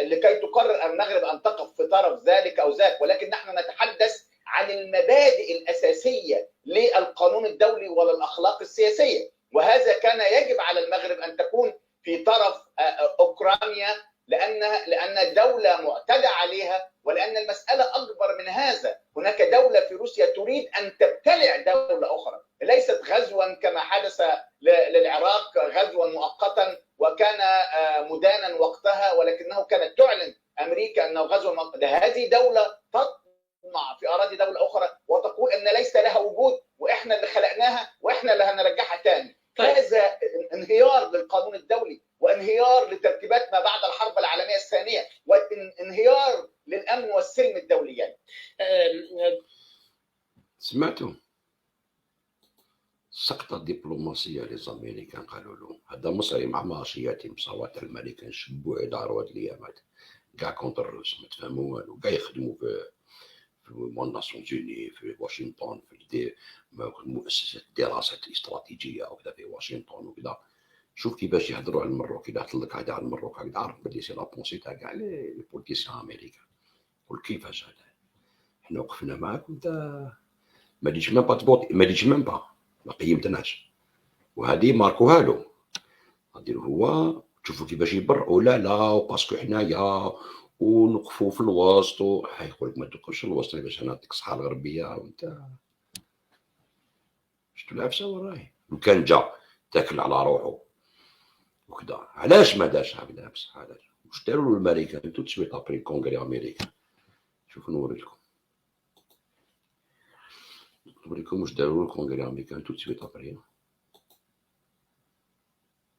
D: لكي تقرر المغرب أن تقف في طرف ذلك أو ذاك، ولكن نحن نتحدث عن المبادئ الأساسية للقانون الدولي وللأخلاق السياسية. وهذا كان يجب على المغرب أن تكون في طرف أوكرانيا، لأن دولة معتدى عليها، ولأن المسألة أكبر من هذا. هناك دولة في روسيا تريد أن تبتلع دولة أخرى، ليست غزوا كما حدث للعراق، غزوا مؤقتا وكان مدانا وقتها، ولكنه كانت تعلن أمريكا أنه غزو مؤقتا. هذه دولة تطمع في أراضي دولة أخرى وتقول أن ليس لها وجود، وإحنا اللي خلقناها وإحنا اللي هنرجعها تاني. هذا انهيار للقانون الدولي، وانهيار لترتيبات ما بعد الحرب العالمية الثانية، وانهيار للأمن والسلم الدوليين.
A: سمعتوا السقطة الدبلوماسية للأمريكان، قالوا له هذا مصري مع ماشياتي مصوات الأمريكان شبوا يداروا هاد الأيامات كاع كونتر الروس، ما تفهموا والو، كاع يخدموا في الناسيونز يوني في واشنطن، في مؤسسة الدراسات الاستراتيجية وكذا في واشنطن وكذا. شوف كيفاش يهضروا على المروك، إذا حط لك هذا على المروك هكذا عرف بلي سي لابونسي تاع كاع لي بوليتيسيان أمريكان. قول كيفاش هذا، حنا وقفنا معاك وأنت ما ديتش ميم با تبوطي، ما ديتش ميم با، ما قيمتناش. وهذه ماركوها له، غادير هو تشوفوا كيفاش يبرئوا لا وباسكو حنايا ونقفوا في الوسط يقول لك ما توقفش الوسط باش انا نعطيك الصحه الغربيه وانت شتو العفسه وراي. لو كان جا تاكل على روحه وكذا، علاش ما دارش هكذا؟ بصح علاش واش داروا له الامريكان تو تسويت ابري الكونغري امريكان؟ شوفوا نوريكم واش داروا له الكونغري امريكان تو تسويت ابري.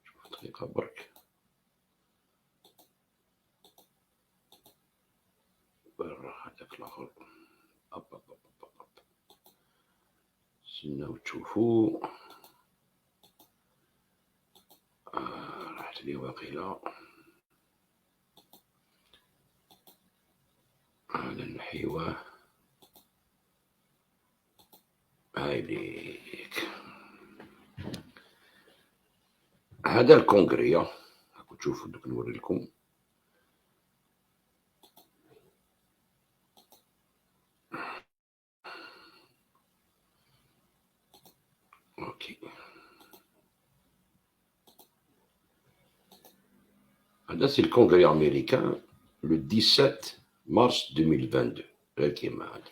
A: شوف دقيقه برك هذاك الاخر استناو تشوفوا. راحت لي واقيلا هذا نحيوه. هاي ليك هذا الكونغري، راكم تشوفوا دوك نوري لكم. اوكي هذا سي الكونغري امريكان لو 17 مارس 2022 غير كيما هادي.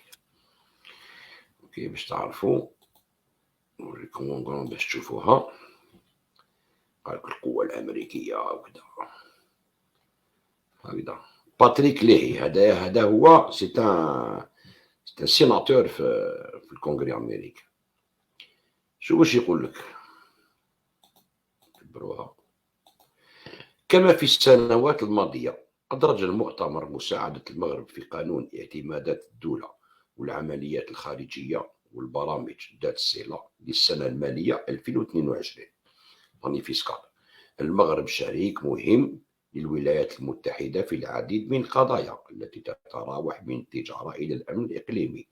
A: اوكي باش تعرفوا نوريكم اونغرون باش تشوفوها. قالك القوة الأمريكية وكذا هكذا. باتريك ليهي هذا هو سي ان سيناتور في الكونغري الأمريكي. شو واش يقول لك؟ كبروها. كما في السنوات الماضية أدرج المؤتمر مساعدة المغرب في قانون اعتمادات الدولة والعمليات الخارجية والبرامج ذات الصلة للسنة المالية 2022 طني فيسكال. المغرب شريك مهم للولايات المتحدة في العديد من القضايا التي تتراوح من التجارة إلى الأمن الإقليمي.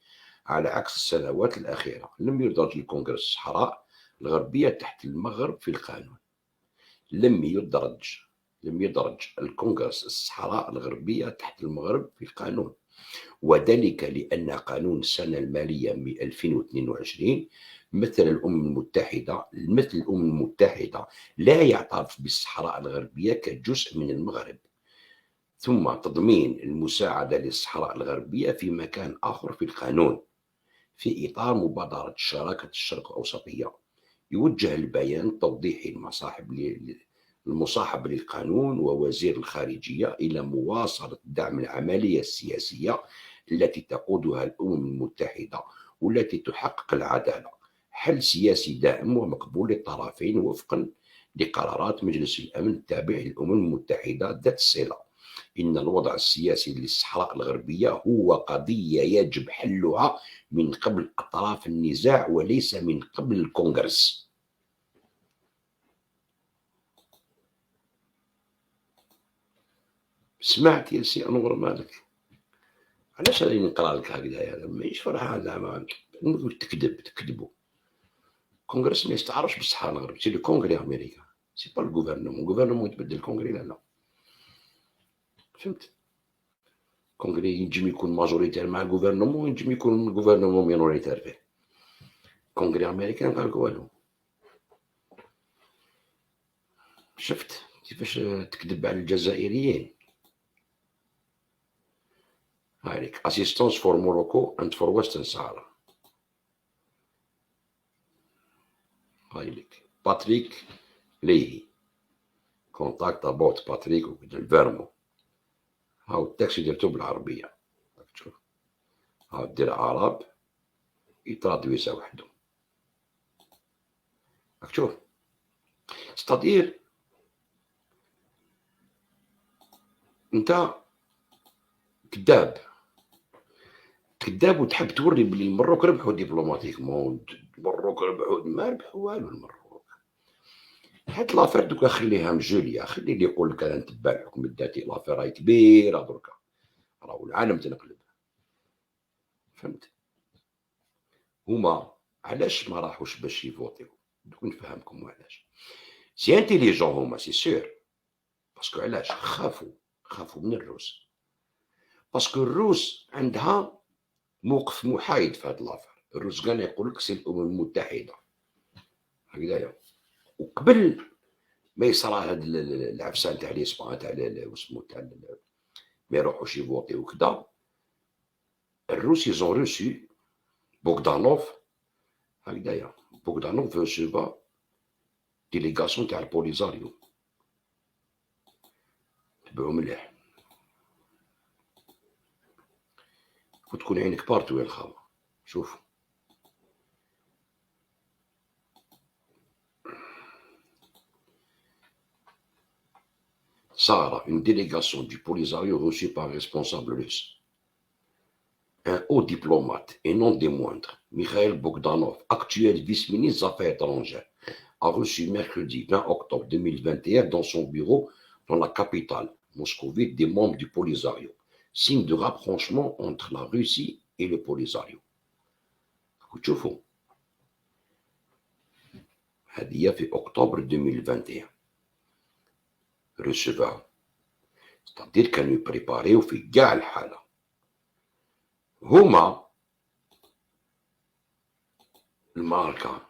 A: على عكس السنوات الأخيرة لم يدرج الكونغرس الصحراء الغربية تحت المغرب في القانون. لم يدرج الكونغرس الصحراء الغربية تحت المغرب في القانون، وذلك لأن قانون السنة المالية 2022 مثل الأمم المتحدة لا يعترف بالصحراء الغربية كجزء من المغرب. ثم تضمين المساعدة للصحراء الغربية في مكان آخر في القانون في إطار مبادرة شراكة الشرق الأوسطية. يوجه البيان التوضيحي المصاحب للقانون ووزير الخارجية إلى مواصلة دعم العملية السياسية التي تقودها الأمم المتحدة والتي تحقق العدالة، حل سياسي دائم ومقبول للطرفين وفقا لقرارات مجلس الأمن التابع للأمم المتحدة ذات الصلة. إن الوضع السياسي للصحراء الغربية هو قضية يجب حلها من قبل أطراف النزاع وليس من قبل الكونغرس. سمعت يا سي أنور مالك؟ علاش راني نقرا لك هكذايا؟ ماهيش فرحان زعما نقول تكذبوا. الكونغرس ما يستعرفش بالصحراء الغربية، سي لو كونغري أمريكا، سي با الغوفرنمون يتبدل الكونغري لا. فهمت؟ الكونغري ينجم يكون ماجوريتير مع الغوفرنمون، ينجم يكون الغوفرنمون مينوريتير فيه. الكونغري أمريكان قالك والو. شفت كيفاش تكذب على الجزائريين؟ هايليك assistance for Morocco and for Western Sahara. هايليك باتريك ليهي كونتاكت ابوت باتريك الفيرمو. هاو التاكسي درتو بالعربية، شوف هاو دير عرب يترادويسا وحدو، راك تشوف. ستادير انت كذاب وتحب توري بلي المروك ربحوا ديبلوماتيكمون، المروك ربحوا، ما ربحوا والو المروك. هاد لافير دوكا خليها مجوليا، خلي اللي يقول لك انا نتبع الحكم الذاتي، لافير راهي كبيره دركا، راهو العالم تنقلب. فهمت؟ هما علاش ما راحوش باش يفوتيو؟ دوك نفهمكم علاش. سي انتيليجون هما سي سور، باسكو علاش خافوا من الروس، باسكو الروس عندها موقف محايد في هاد لافير. الروس كان يقول لك سي الامم المتحده هكذايا. وقبل ما يصرى هاد العفسه تاع الاسبان تاع واسمو تاع ما يروحوش يفوتي وكذا، الروس يزون روسي بوغدانوف هكذايا. بوغدانوف ريسيفا ديليغاسيون تاع البوليزاريو. تبعو مليح وتكون عينك بارتو يا الخاوة. شوف Sahara, une délégation du Polisario reçue par un responsable russe. Un haut diplomate, et non des moindres, Mikhail Bogdanov, actuel vice-ministre des Affaires étrangères, a reçu mercredi 20 octobre 2021 dans son bureau dans la capitale moscovite des membres du Polisario, signe de rapprochement entre la Russie et le Polisario. شوفوا هذه في أكتوبر 2021 ريسيفا، ستادير كانوا يبريباريو في كاع الحالة. هما الماركة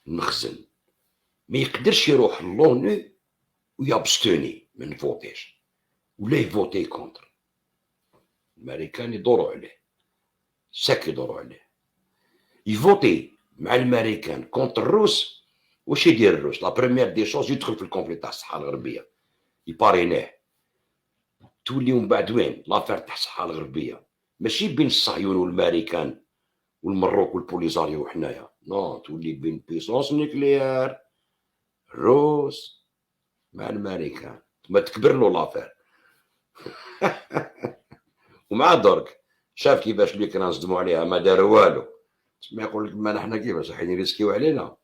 A: المخزن ما يقدرش يروح لونو ويابستوني من فوتيش ولا يفوتي كونتر. الامريكان يدوروا عليه، ساك يدوروا عليه، يفوتي مع الامريكان كونتر الروس. واش يدير الروس؟ لا بروميير دي شوز يدخل في الكونفلي تاع الصحراء الغربيه، يبارينيه. تولي من بعد وين لافير تاع الصحراء الغربيه؟ ماشي بين الصهيون والامريكان والمروك والبوليزاريو وحنايا، نو، تولي بين بيسونس نيكليير الروس مع الامريكان. ما تكبر له لافير. ومع درك شاف كيفاش اليوكران صدموا عليها ما داروا والو. تسمى يقول لك ما نحنا كيفاش راح يريسكيو علينا،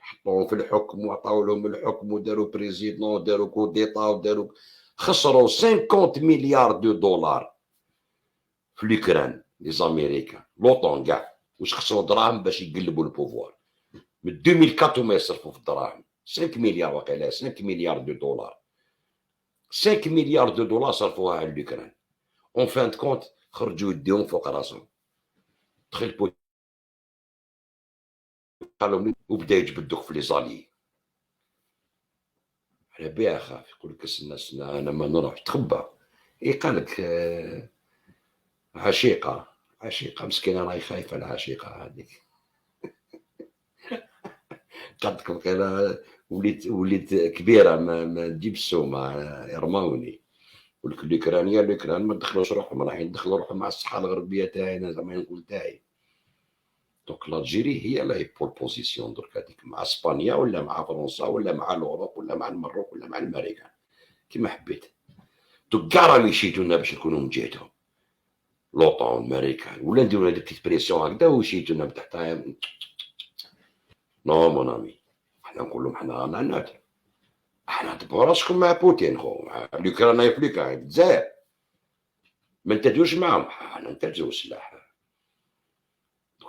A: حطوهم في الحكم وعطاو لهم الحكم وداروا بريزيدون وداروا كو ديطا وداروا، خسروا 50 مليار دو دولار في اليوكران لي زاميريكان لوطون كاع. واش خسروا دراهم باش يقلبوا البوفوار من 2004 وما يصرفوا في الدراهم. 5 مليار واقيلا 5 مليار دو دولار، 5 مليار دو دولار صرفوها على اليوكران. اون فان كونت خرجوا يديهم فوق راسهم. دخل بوتين قالوا وبدا يجبدوك في لي زالي. على بها خاف، يقول لك الناس انا ما نروح تخبى. قال لك عشيقه، عشيقه مسكينه راهي خايفه العشيقه هذيك. قالت لكم انا وليت كبيره ما تجيب السومه يرموني. يقول لك الاوكران ما دخلوش روحهم، راح يدخلوا روحهم مع الصحه الغربيه تاعنا زعما نقول تاعي. دونك لالجيري هي لا بول بوزيسيون درك هذيك مع اسبانيا ولا مع فرنسا ولا مع الاوروب ولا مع المروك ولا مع الامريكان كيما حبيت. دوك كاع راهم يشيتونا باش نكونوا من جهتهم، لوطون الامريكان، ولا نديرو هذيك بتيت بريسيون هكذا ويشيتونا بتحت. نو مون امي، حنا نقول لهم حنا رانا ناتر، حنا دبروا راسكم مع بوتين خو، مع الاوكران يفليكا الجزائر ما نتاجوش معاهم، حنا نتاجو السلاح.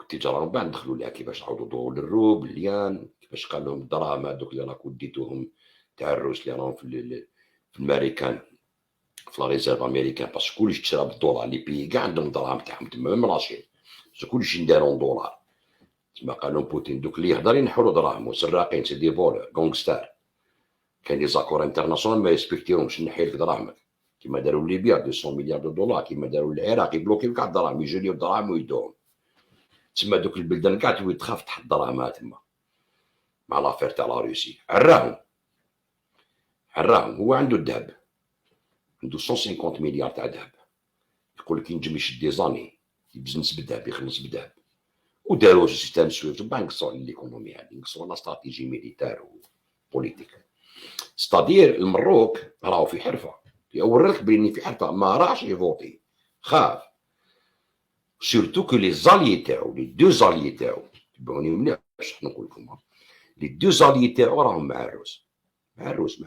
A: التجاره من بعد دخلوا لها كيفاش عاودوا يدوروا للروب اليان، كيفاش قال لهم الدراهم هذوك اللي راكم ديتوهم تاع الروس اللي راهم في الامريكان في لا ريزيرف امريكان، باسكو كلشي تشرى بالدولار، لي بيي كاع عندهم دراهم تاعهم تما ميم راشين، كلشي ندارون دولار. تما قال لهم بوتين دوك اللي يهضر ينحروا دراهم، سراقين سي دي فولور غونغستار، كاين لي زاكور انترناسيونال ما يسبكتيهمش، نحي لك دراهمك كيما داروا ليبيا 200 مليار دولار، كيما داروا العراق يبلوكيو كاع الدراهم، يجريو الدراهم ويدوهم. تسمى دوك البلدان كاع تولي تخاف تحط دراهمها تما مع لافير تاع لا روسي. عراهم هو عنده الذهب، عنده 150 مليار تاع ذهب، يقول لك ينجم يشد دي زاني يبزنس بالذهب، يخلص بالذهب. وداروا سيستم سويفت باع نقصوا ليكونومي هذه، نقصوا لا استراتيجي ميليتار وبوليتيك. ستادير المروك راهو في حرفه، يوريك بلي في حرفه، ما راحش يفوتي، خاف. سورتو كو لي زاليي تاعو، لي دو زاليي تاعو، تبعوني مليح باش نقول لكم، لي دو زاليي تاعو راهم مع الروس،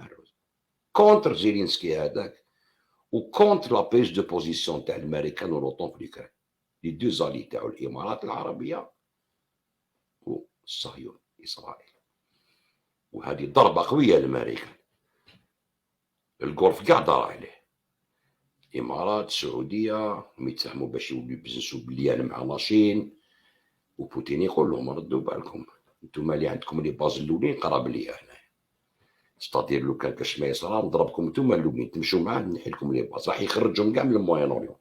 A: كونتر زيلينسكي هذاك، وكونتر لا بيس دو بوزيسيون تاع الامريكان ولوطون في اليوكران. لي دو زاليي تاعو الامارات العربيه والصهيون اسرائيل. وهذه ضربه قويه للامريكان، الغولف كاع دار عليه، الامارات السعوديه يتفاهموا باش يولوا يبزنسوا باليان مع لاشين، وبوتين يقول لهم ردوا بالكم، انتم اللي عندكم لي باز الاولين قراب ليا هنا، ستادير لو كان كاش ما يصرى نضربكم انتم الاولين، تمشوا معاه نحي لكم لي باز، راح يخرجهم كاع من الموين اوريون.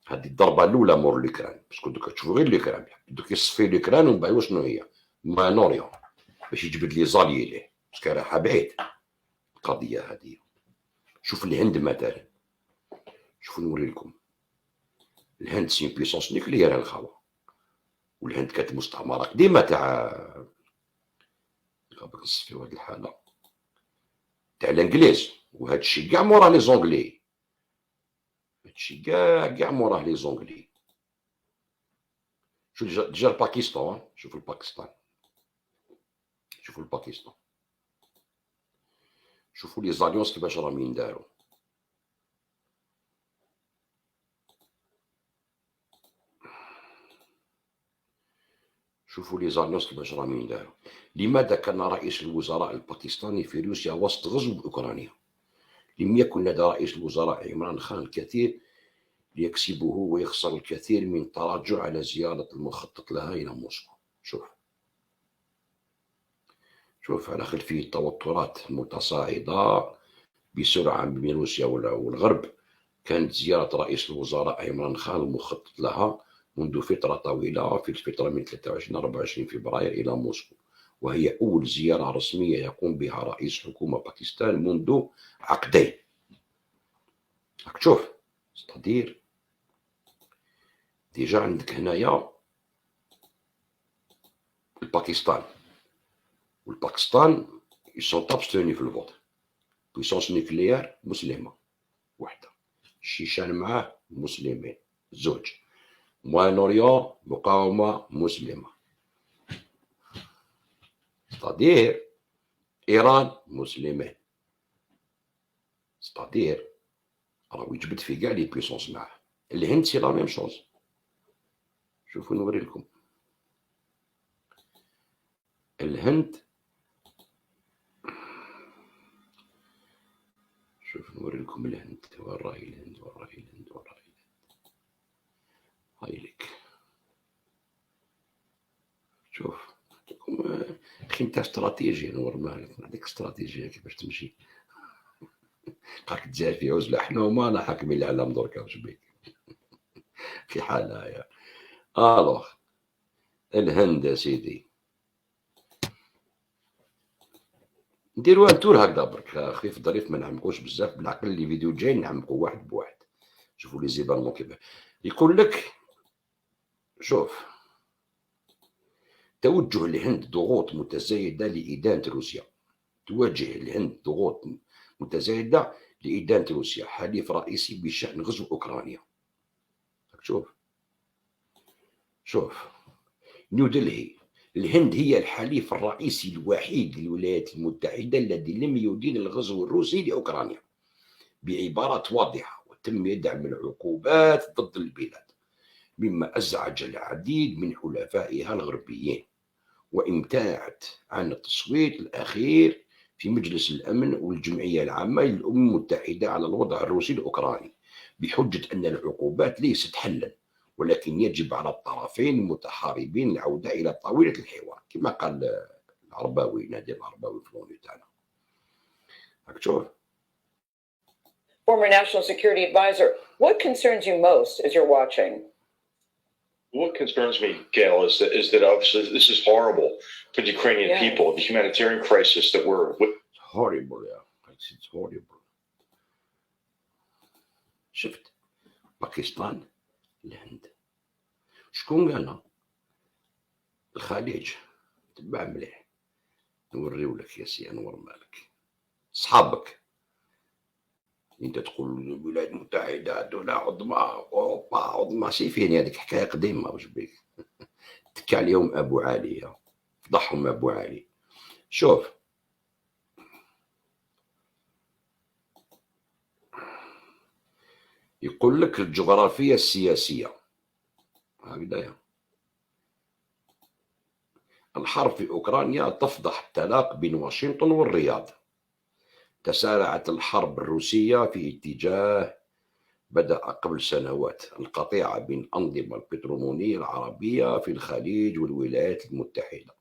A: هذه الضربه الاولى مور الاوكران، باسكو دوكا تشوفوا غير الاوكران دوك يصفي الاوكران ومن بعد شنو هي الموين اوريون باش يجبد لي زالي ليه، باسكو رايحه بعيد القضيه هذه. شوف الهند مثلا، شوفوا نوري لكم، الهند سي بيسونس نيكليير الخوا، والهند كانت مستعمره ديما تاع باش نصفيو هاد الحاله تاع الانجليز، وهاد الشيء كاع موراه لي زونغلي، هادشي كاع موراه لي زونغلي. شوف ديجا الباكستان، شوفوا الباكستان، شوفوا الباكستان، شوفوا لي زاليونس كيفاش راهم ينداروا. شوفوا لي زاليونس كيفاش راهم ينداروا. لماذا كان رئيس الوزراء الباكستاني في روسيا وسط غزو اوكرانيا؟ لم يكن لدى رئيس الوزراء عمران خان الكثير ليكسبه ويخسر الكثير من تراجع على زيارة المخطط لها إلى موسكو. شوف على خلفية التوترات المتصاعدة بسرعة بين روسيا والغرب، كانت زيارة رئيس الوزراء عمران خان المخطط لها منذ فترة طويلة، في الفترة من 23-24 فبراير إلى موسكو، وهي أول زيارة رسمية يقوم بها رئيس حكومة باكستان منذ عقدين. راك تشوف ستادير ديجا عندك هنايا الباكستان، والباكستان يسون تابستوني في الفوت، بويسونس نيكليير مسلمة وحدة، الشيشان معاه مسلمين زوج، موين اوريون مقاومة مسلمة، ستادير إيران مسلمين، ستادير راهو يجبد في كاع لي بويسونس معاه. الهند سي لا ميم شوز، شوفوا نوري لكم الهند، شوف نوري لكم الهند، وين راهي الهند، وين راهي الهند، وين راهي الهند، هاي لك. شوف اخي انت استراتيجي نور مالك، نعطيك استراتيجيه كيفاش تمشي. راك تزال في عزله، حنا هما انا حاكمين العالم دركا، واش بيك في حالها يا. الوغ الهند سيدي نديرو ان تور هكذا برك خفيف ظريف، ما نعمقوش بزاف، بالعقل اللي فيديو جاي نعمقو واحد بواحد. شوفوا لي زيبالمون كيف يقول لك. شوف، توجه الهند ضغوط متزايدة لإدانة روسيا. تواجه الهند ضغوط متزايدة لإدانة روسيا، حليف رئيسي بشأن غزو أوكرانيا. شوف نيودلهي، الهند هي الحليف الرئيسي الوحيد للولايات المتحدة الذي لم يدين الغزو الروسي لأوكرانيا بعبارات واضحة، وتم دعم العقوبات ضد البلاد، مما أزعج العديد من حلفائها الغربيين، وامتنعت عن التصويت الأخير في مجلس الأمن والجمعية العامة للأمم المتحدة على الوضع الروسي الأوكراني، بحجة أن العقوبات ليست حلا، ولكن يجب على الطرفين المتحاربين العودة إلى طاولة الحوار، كما قال العرباوي، نادي العرباوي في الأونيو تاعنا. راك تشوف.
E: Former National Security Advisor, what concerns you most as you're watching?
F: What concerns me, Gail, is that obviously this is horrible for the Ukrainian people, the humanitarian crisis that we're.
A: It's horrible, yeah. It's horrible. شفت باكستان، الهند، شكون قالنا؟ الخليج. تبع مليح، نوريولك يا سي انور مالك، صحابك. انت تقول الولايات المتحدة دولة عظمى، اوروبا عظمى، سي فين هذيك حكاية قديمة، واش بيك تكى عليهم ابو علي، فضحهم ابو علي. شوف، يقول لك الجغرافية السياسية هكذايا. الحرب في أوكرانيا تفضح التلاق بين واشنطن والرياض. تسارعت الحرب الروسية في اتجاه بدأ قبل سنوات، القطيعة بين الأنظمة البترومونية العربية في الخليج والولايات المتحدة.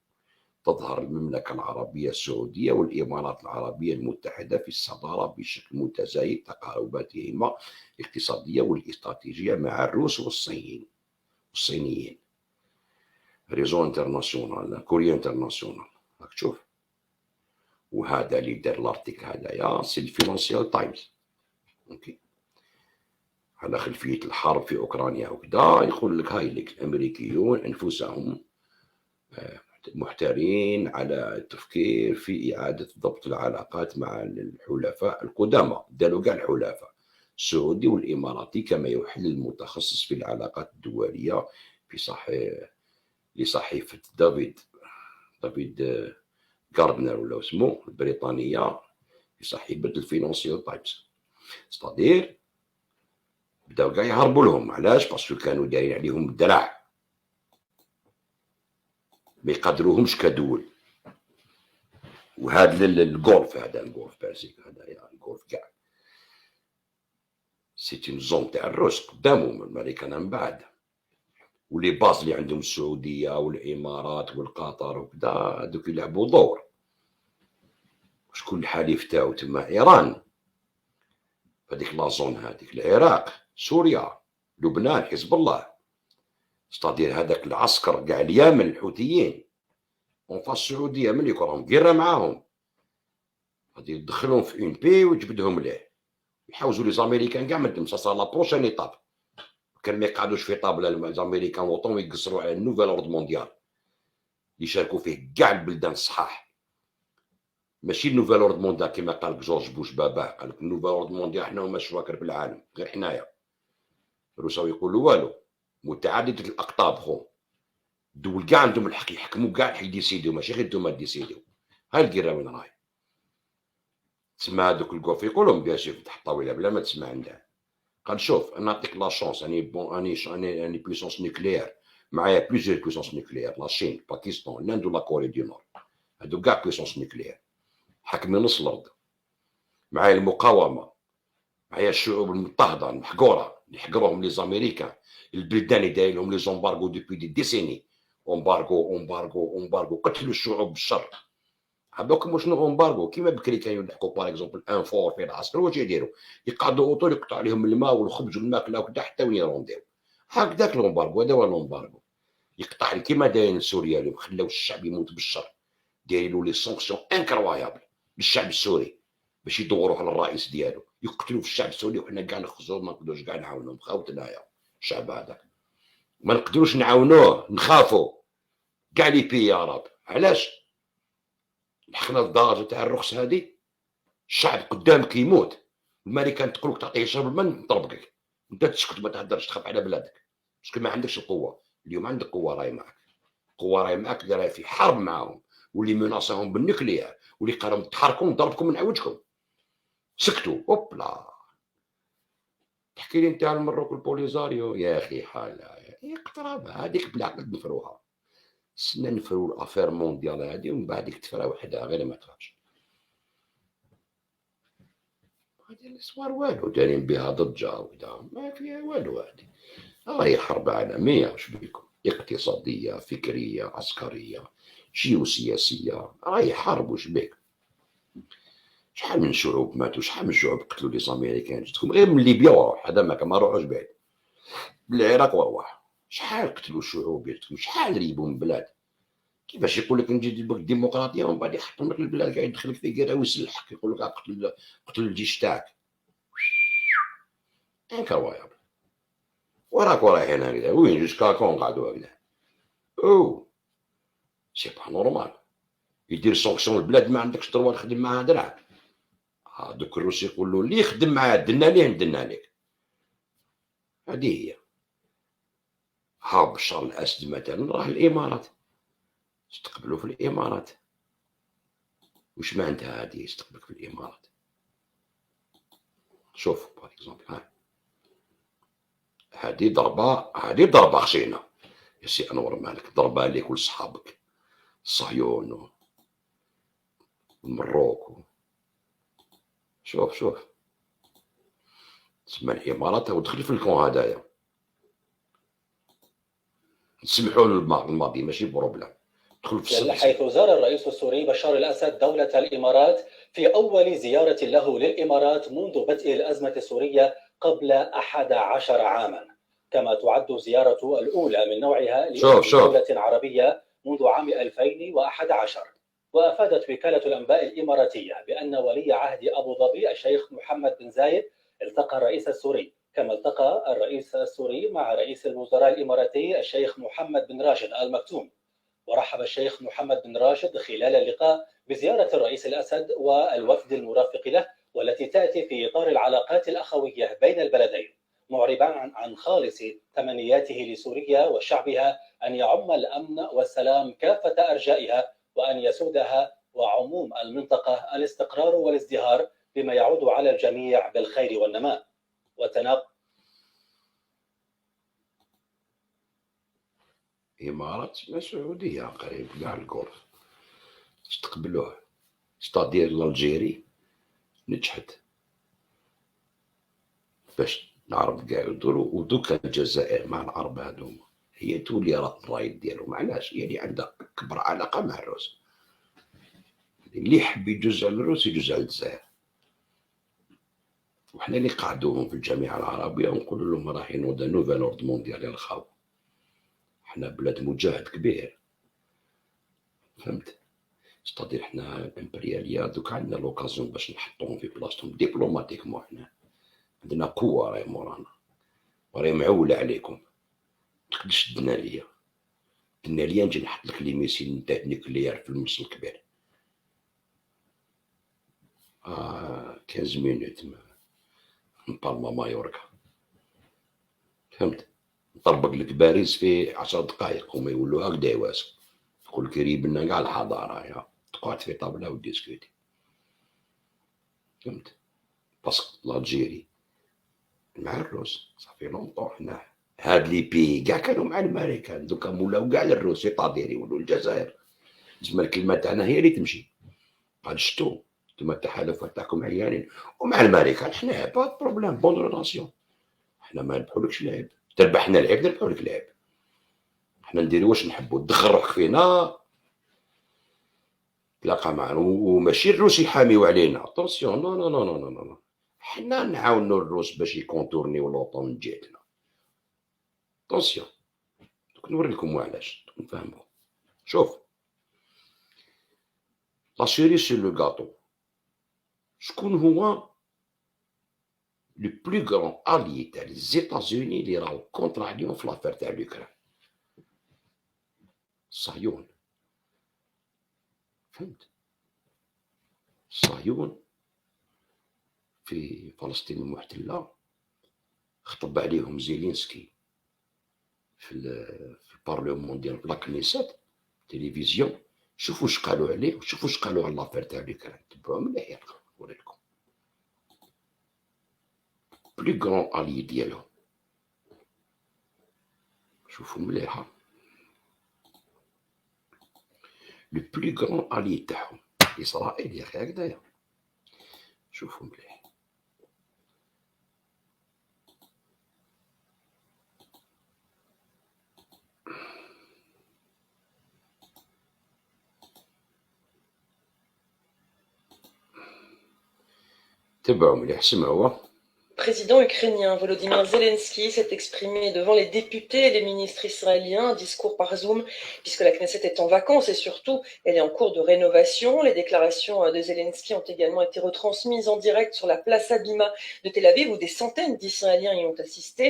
A: تظهر المملكة العربية السعودية والإمارات العربية المتحدة في الصدارة بشكل متزايد، تقارباتهما الاقتصادية والاستراتيجية مع الروس والصينيين. ريزو انترناسيونال، كوريا انترناسيونال، راك تشوف. وهذا اللي دار الارتيكل هذايا سي الفينانسيال تايمز، اوكي، على خلفية الحرب في أوكرانيا وكذا. يقول لك هاي الأمريكيون أنفسهم محتارين على التفكير في إعادة ضبط العلاقات مع الحلفاء القدامى، داروا كاع الحلفاء السعودي والإماراتي، كما يحل المتخصص في العلاقات الدولية في لصحيفة دافيد غاردنر ولا اسمه البريطانية، في صحيفة الفينانسيال تايمز. ستادير بداو كاع يهربوا لهم، علاش؟ باسكو كانوا دايرين عليهم الدراع، ما يقدروهمش كدول. وهذا الجولف، هذا الجولف بيرسيك، هذا الجولف كاع سيتي نظام تاع الروس قدامهم، الامريكان من بعد، ولي باز اللي عندهم السعوديه والامارات والقطر وكذا، هذوك يلعبوا دور. شكون الحليف تاعو تما؟ ايران، هذيك لازون، هذيك العراق، سوريا، لبنان، حزب الله. ستادير هذاك العسكر كاع اليمن الحوثيين اونفاس السعوديه، ملي راهم قرا معاهم، غادي يدخلهم في اون بي ويجبدهم ليه، يحوزوا لي زاميريكان كاع مدهم. سا لا بروشين ايطاب، كان ما يقعدوش في طابله الامريكان وطون ويقصروا على النوفيل اوردر مونديال يشاركوا فيه كاع البلدان الصحاح، ماشي النوفيل اوردر مونديال كما قال جورج بوش باباه، قال لك النوفيل اوردر مونديال حنا هما الشواكر في العالم، غير حنايا. الروساوي يقولوا والو، متعدده الاقطاب خو، الدول كاع عندهم الحق يحكموا، كاع الحق يديسيديو، ماشي غير نتوما ديسيديو. هاي القرا وين راهي؟ تسمع هذوك الكوف يقولهم بيان فتح الطاوله بلا ما تسمع عنده. قال شوف، انا نعطيك لا شونس، اني بويسونس نيكليير، معايا بليزيور بويسونس نيكليير، لا شين، باكستان، الهند ولا كوريا دي نور، هادو كاع بويسونس نيكليير حاكمين نص الارض. معايا المقاومه، معايا الشعوب المضطهده المحقوره اللي حقروهم لي زاميريكان، البلدان اللي داير لهم لي زومبارغو دوبي دي ديسيني، امبارغو قتلوا الشعوب بالشر. عباكم شنو امبارغو؟ كيما بكري كانوا يلحقوا باغ اكزومبل انفور في العسكر، واش يديروا؟ يقعدوا اوطو يقطعوا عليهم الماء والخبز والماكله وكذا حتى وين يرونديو. هكذاك الامبارغو، هذا هو الامبارغو. يقطع كيما دايرين سوريا اللي خلاو الشعب يموت بالشر، دايرين لي سانكسيون انكرويابل للشعب السوري باش يدوروا على الرئيس ديالو، يقتلوا في الشعب السوري، وحنا كاع نخزروا ما نقدروش كاع نعاونوهم. خاوت هنايا الشعب هذاك ما نقدروش نعاونوه، نخافوا كاع لي بي يا رب. علاش؟ لحقنا للدرجه تاع الرخص هذه، الشعب قدامك يموت، الملكه تقول لك تعطيه يشرب الماء نطربقك، انت تسكت ما تهدرش، تخاف على بلادك باسكو ما عندكش القوه. اليوم عندك قوه، راهي معك، قوه راهي معك، راهي في حرب معاهم، واللي مناصهم بالنكليير، واللي قالهم تحركوا نضربكم من عوجكم، سكتوا. اوبلا تحكي لي انت على المروك البوليزاريو يا اخي، حاله اقترب هذيك بالعقل نفروها، سنا نفرو الافير مونديال هذه ومن بعد تفرا وحدها غير ما تخافش. هذه الصوار والو دايرين بها ضجه وكذا، ما فيها والو. هذه راهي حرب عالميه، واش بيكم؟ اقتصاديه، فكريه، عسكريه، جيوسياسيه، راهي حرب. واش بيك؟ شحال من شعوب ماتوا، شحال من شعوب قتلوا لي زاميريكان. جتكم غير من ليبيا وروح، هذا ما روحوش بعيد، بالعراق وروح شحال قتلوا شعوب. جتكم شحال ريبوا من بلاد. كيفاش يقول لك نجي ندير لك الديمقراطيه ومن بعد يحطم لك البلاد كاع، يدخلك في قرعه ويسلحك، يقول لك قتل الجيش تاعك. انكرويابل. وراك رايحين هكذا وين جوسكا كون قعدوا هكذا. او سي با نورمال. يدير سونكسيون البلاد ما عندكش دروا تخدم معاه درع. دوك الروس يقولوا اللي يخدم معاه درنا ليه ندنا لك. هذه هي. بشار الاسد مثلا راه الامارات، استقبلوا في الامارات. وش معناتها هذه يستقبلك في الامارات؟ شوف باغ اكزومبل، هذه ضربه خشينه يا سي انور مالك، ضربه ليك ولصحابك الصهيون والمروك. شوف تسمى الامارات ودخل في الكون هذايا، نسمحوا الماضي ماشي بروبليم، دخل في السبت.
G: حيث زار الرئيس السوري بشار الأسد دولة الإمارات في أول زيارة له للإمارات منذ بدء الأزمة السورية قبل 11 عاما، كما تعد زيارة الأولى من نوعها لدولة عربية منذ عام 2011. وأفادت وكالة الأنباء الإماراتية بأن ولي عهد أبو ظبي الشيخ محمد بن زايد التقى الرئيس السوري، كما التقى الرئيس السوري مع رئيس الوزراء الإماراتي الشيخ محمد بن راشد آل مكتوم. ورحب الشيخ محمد بن راشد خلال اللقاء بزيارة الرئيس الأسد والوفد المرافق له، والتي تأتي في إطار العلاقات الأخوية بين البلدين، معربا عن خالص تمنياته لسوريا وشعبها أن يعم الأمن والسلام كافة أرجائها، وأن يسودها وعموم المنطقة الاستقرار والازدهار، بما يعود على الجميع بالخير والنماء.
A: إمارات سعودية قريب كاع الكولف استقبلوه، ستادير الجيري نجحت باش العرب كاع يدوروا، ودوكا الجزائر مع العرب هذوما هي تولي الراي ديالهم. علاش؟ هي اللي عندها أكبر علاقة مع الروس، اللي يحب يجوز على الروس يجوز على الجزائر. وحنا اللي قعدوهم في الجامعة العربية ونقول لهم رايحين نوضا نوفال أورد مونديال يا الخاو، حنا بلاد مجاهد كبير، فهمت؟ ستادير حنا الامبريالية دوك عندنا لوكازيون باش نحطوهم في بلاصتهم ديبلوماتيكمون، حنا عندنا قوة راهي مورانا وراهي معولة عليكم. متقدرش تدنا ليا نجي نحط لك لي ميسيل نتاع نيكليير في المصل الكبير. 15 مينوت من بالما مايوركا، فهمت؟ نطربق لك باريس في 10 دقائق وما يولوا هكذا يواسك، يقول لك يريب لنا كاع الحضاره، يا تقعد في طابله وديسكوتي، فهمت؟ باسكو الجيري مع الروس صافي لونطون. حنا هاد لي بي كاع كانوا مع الامريكان، دوكا مولاو كاع للروس يطادير يولوا الجزائر. تسمى الكلمه تاعنا هي اللي تمشي. قال شتو نتوما التحالفات تاعكم عيانين، ومع الامريكان حنا با بروبليم بون ريلاسيون، حنا ما نربحولكش لعب، تربحنا لعب نربحولك لعب. حنا نديرو واش نحبو، تدخل روحك فينا تلاقى معنا، وماشي الروس يحاميو علينا، اتونسيون، نو نو نو نو نو نو، حنا نعاونو الروس باش يكونتورنيو لوطون ديالنا، اتونسيون. دوك نوريلكم علاش، دوك نفهمو. شوف، لا سيري سور لو غاتو، شكون هو لو بلو غران اليي تاع لي زيتازوني اللي راهو كونتر عليهم في لافير تاع لوكران؟ الصهيون، فهمت؟ الصهيون في فلسطين المحتلة خطب عليهم زيلينسكي في البارلمون ديال لاكنيسات تلفزيون. شوفوا واش قالوا عليه وشوفوا واش قالوا على لافير تاع لوكران، تبعوا مليح يا اخي. نوريلكم بلو غران اليي ديالهم، شوفوا مليح، لو بلو غران اليي تاعهم اسرائيل يا اخي، هكذايا. شوفوا مليح، تبعوا مليح، سمعوا.
H: Le président ukrainien Volodymyr Zelensky s'est exprimé devant les députés et les ministres israéliens, un discours par Zoom, puisque la Knesset est en vacances et surtout, elle est en cours de rénovation. Les déclarations de Zelensky ont également été retransmises en direct sur la place Habima de Tel Aviv, où des centaines d'Israéliens y ont assisté.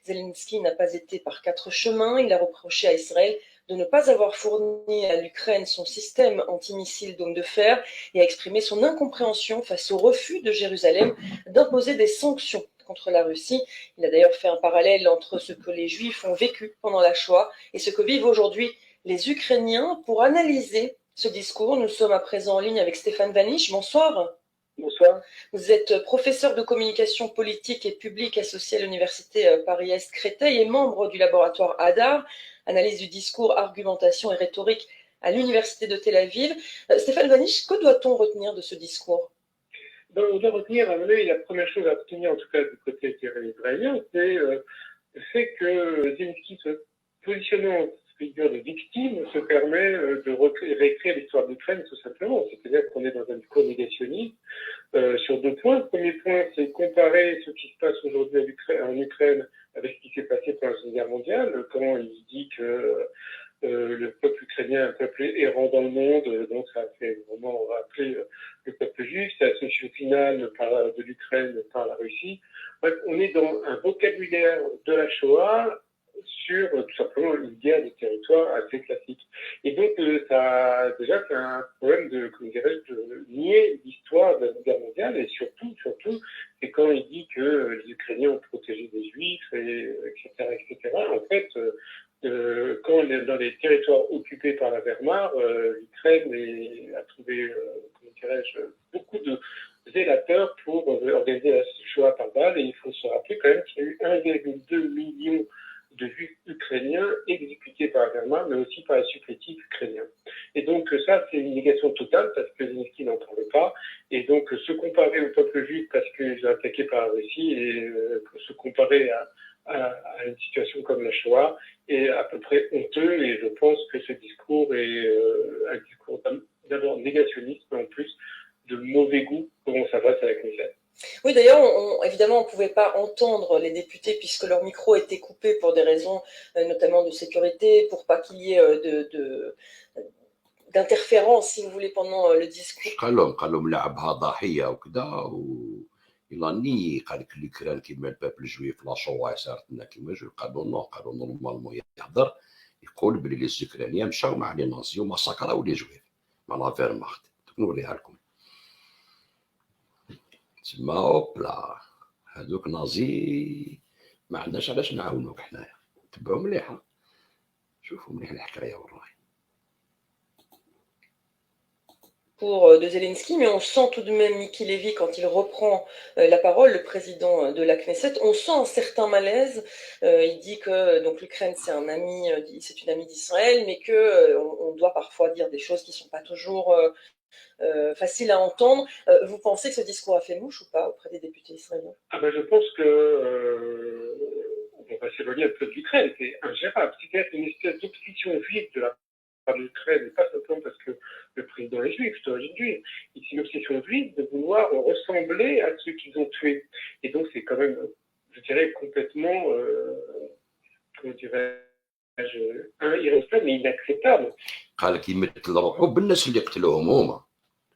H: Zelensky n'a pas été par quatre chemins. Il a reproché à Israël de ne pas avoir fourni à l'Ukraine son système antimissile Dôme de fer et a exprimé son incompréhension face au refus de Jérusalem d'imposer des sanctions contre la Russie. Il a d'ailleurs fait un parallèle entre ce que les Juifs ont vécu pendant la Shoah et ce que vivent aujourd'hui les Ukrainiens. Pour analyser ce discours, nous sommes à présent en ligne avec Stéphane Vanish. Bonsoir.
I: Bonsoir.
H: Vous êtes professeur de communication politique et publique associé à l'université Paris-Est Créteil et membre du laboratoire Hadar, analyse du discours, argumentation et rhétorique à l'université de Tel Aviv. Stéphane Vanish, que doit-on retenir de ce discours?
I: On doit retenir, à mon avis, la première chose à retenir, en tout cas du côté israélien, c'est le fait que Zelensky, se positionnant en figure de victime, se permet de réécrire l'histoire d'Ukraine, tout simplement. C'est-à-dire qu'on est dans un discours négationniste sur deux points. Le premier point, c'est comparer ce qui se passe aujourd'hui en Ukraine avec ce qui s'est passé pendant la Seconde Guerre mondiale, quand il dit que le peuple ukrainien est un peuple errant dans le monde, donc ça fait vraiment rappeler le peuple juif, c'est la solution finale de l'Ukraine par la Russie. Bref, on est dans un vocabulaire de la Shoah sur tout simplement une guerre de territoire assez classique. Et donc ça déjà c'est un problème de nier l'histoire de la Seconde Guerre mondiale, et surtout c'est quand il dit que les Ukrainiens ont protégé des Juifs, etc. En fait, quand on est dans les territoires occupés par la Wehrmacht, l'Ukraine a trouvé, beaucoup de zélateurs pour organiser la Shoah par balle, et il faut se rappeler quand même qu'il y a eu 1,2 million de Juifs ukrainiens exécutés par la Wehrmacht, mais aussi par les supplétifs ukrainiens. Et donc ça, c'est une négation totale, parce que Zelensky n'en parlait pas, et donc se comparer au peuple juif parce qu'ils ont attaqué par la Russie, et se comparer à une situation comme la Shoah est à peu près honteux, et je pense que ce discours est un discours d'abord négationniste, mais en plus de mauvais goût quand on s'adresse à la Knesset.
H: Oui, d'ailleurs, évidemment, on ne pouvait pas entendre les députés puisque leur micro était coupé pour des raisons notamment de sécurité, pour pas qu'il y ait d'interférence, si vous voulez, pendant le discours.
A: يلاني قال لك اليوكران كيما البابل جويف لا شوا صارت لنا كيما جو قالوا نو، قالوا نورمالمون يهضر يقول بلي لي زوكرانيان مشاو مع لي نازي ومساكراو لي جويف مع لا فيرماخت. نوريها لكم تسمى اوبلا هذوك نازي ما عندناش علاش نعاونوك حنايا. تبعوا مليحه، شوفوا مليح الحكايه والله.
H: De Zelensky, mais on sent tout de même Miki Lévy quand il reprend la parole, le président de la Knesset, on sent un certain malaise. Il dit que donc l'Ukraine c'est une amie d'Israël, mais que on doit parfois dire des choses qui sont pas toujours faciles à entendre. Vous pensez que ce discours a fait mouche ou pas auprès des députés israéliens?
I: Je pense que on va s'éloigner un peu de l'Ukraine, c'est ingérable. C'est une espèce d'obsession juive de la part de l'Ukraine, et pas simplement parce que le président est juif, d'origine juive. C'est une obsession juive de vouloir ressembler à ceux qu'ils ont tués. Et donc c'est quand même, je dirais, complètement, comment dirais-je, irresponsable, mais inacceptable.
A: قال لك يمثل روحه بالناس اللي قتلوهم هما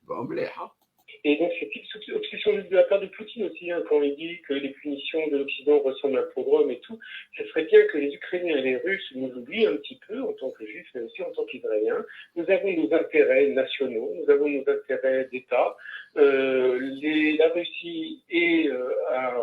A: تبعوا مليحه.
I: Et donc, cette obsession de la part de Poutine aussi, hein, quand il dit que les punitions de l'Occident ressemblent à un pogrom et tout, ce serait bien que les Ukrainiens et les Russes nous oublient un petit peu, en tant que Juifs, mais aussi en tant qu'Israéliens. Nous avons nos intérêts nationaux, nous avons nos intérêts d'État. La Russie est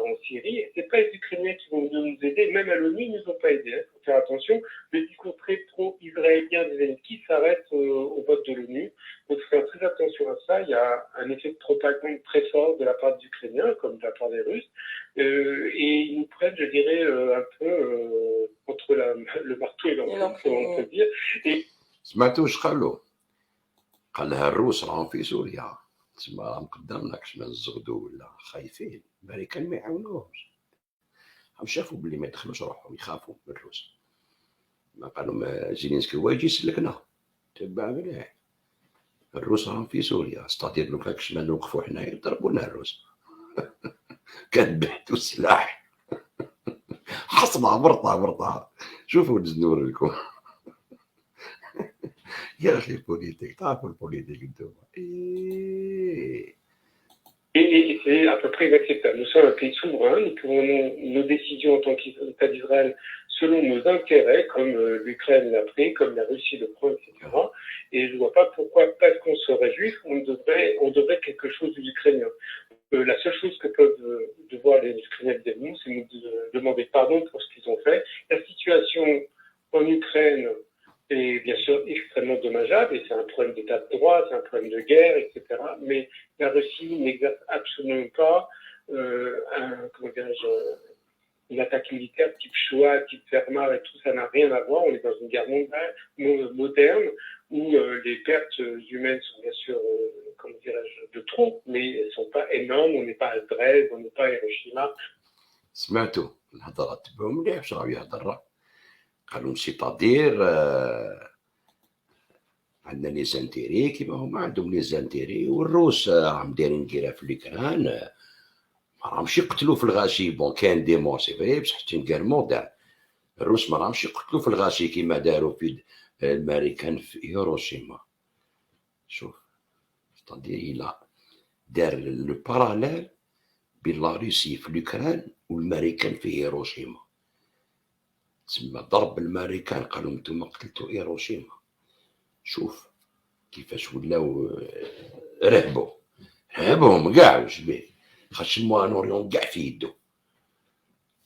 I: en Syrie, et ce n'est pas les Ukrainiens qui vont nous aider, même à l'ONU, ils ne nous ont pas aidés. Il faut faire attention, le discours très pro-israélien de Zelensky s'arrête au vote de l'ONU. Donc, faire très attention à ça. Il y a un effet de propagande très fort de la part des Ukrainiens, comme de la part des Russes. Et ils nous prennent, je dirais, un peu entre le marteau et l'enclume, on peut dire. Et...
A: سمعتوا واش قالوا؟ قال لها الروس راهم في سوريا، تسمى راهم قدامنا كاش ما نزغدوا ولا خايفين، الامريكان ما يعاونوهمش. هم شافوا باللي ما يدخلوش روحهم، يخافوا من الروس. ما قالوا ما زيلينسكي هو يجي يسلكنا، تبع مليح. الروس راهم في سوريا، ستادير لو كاش ما نوقفوا حنايا يضربونا الروس. كان بحثوا السلاح. حصمة برطة. شوفوا نزنور لكم. يا اخي البوليتيك، تعرفوا البوليتيك انتم.
I: Et c'est à peu près inacceptable. Nous sommes un pays souverain, nous prenons nos décisions en tant qu'État d'Israël selon nos intérêts, comme l'Ukraine l'a pris, comme la Russie le prend, etc. Et je ne vois pas pourquoi, parce qu'on serait juif, on devrait quelque chose des Ukrainiens. La seule chose que peuvent devoir les Ukrainiens de nous, c'est nous demander pardon pour ce qu'ils ont fait. La situation en Ukraine est bien sûr extrêmement dommageable, et c'est un problème d'état de droit, c'est un problème de guerre, etc. Mais la Russie n'exerce absolument pas une attaque militaire type Shoah, type Wehrmacht et tout, ça n'a rien à voir. On est dans une guerre mondiale, moderne, où les pertes humaines sont bien sûr, de trop, mais elles ne sont pas énormes. On n'est pas à Dresde, on n'est pas à Hiroshima.
A: سمعتوا الهضره تبعوا مليح واش راه يهضر. قالوا سيتادير عندنا لي زانتيري كيما هما عندهم لي زانتيري، والروس راهم دايرين كيرا في اليوكران، ما راهمش يقتلوا في الغاشي. بون كاين دي مور سي فري بصح حتى كان مودرن. الروس ما راهمش يقتلوا في الغاشي كيما داروا في الامريكان في هيروشيما. شوف سيتادير إلا دار لو باراليل بين لا روسي في اليوكران والامريكان في هيروشيما. تسمى ضرب الامريكان قالوا نتوما قتلتوا هيروشيما. شوف كيفاش ولاو رهبهم كاع واش بيه، خاطش الموانوريون كاع في يدو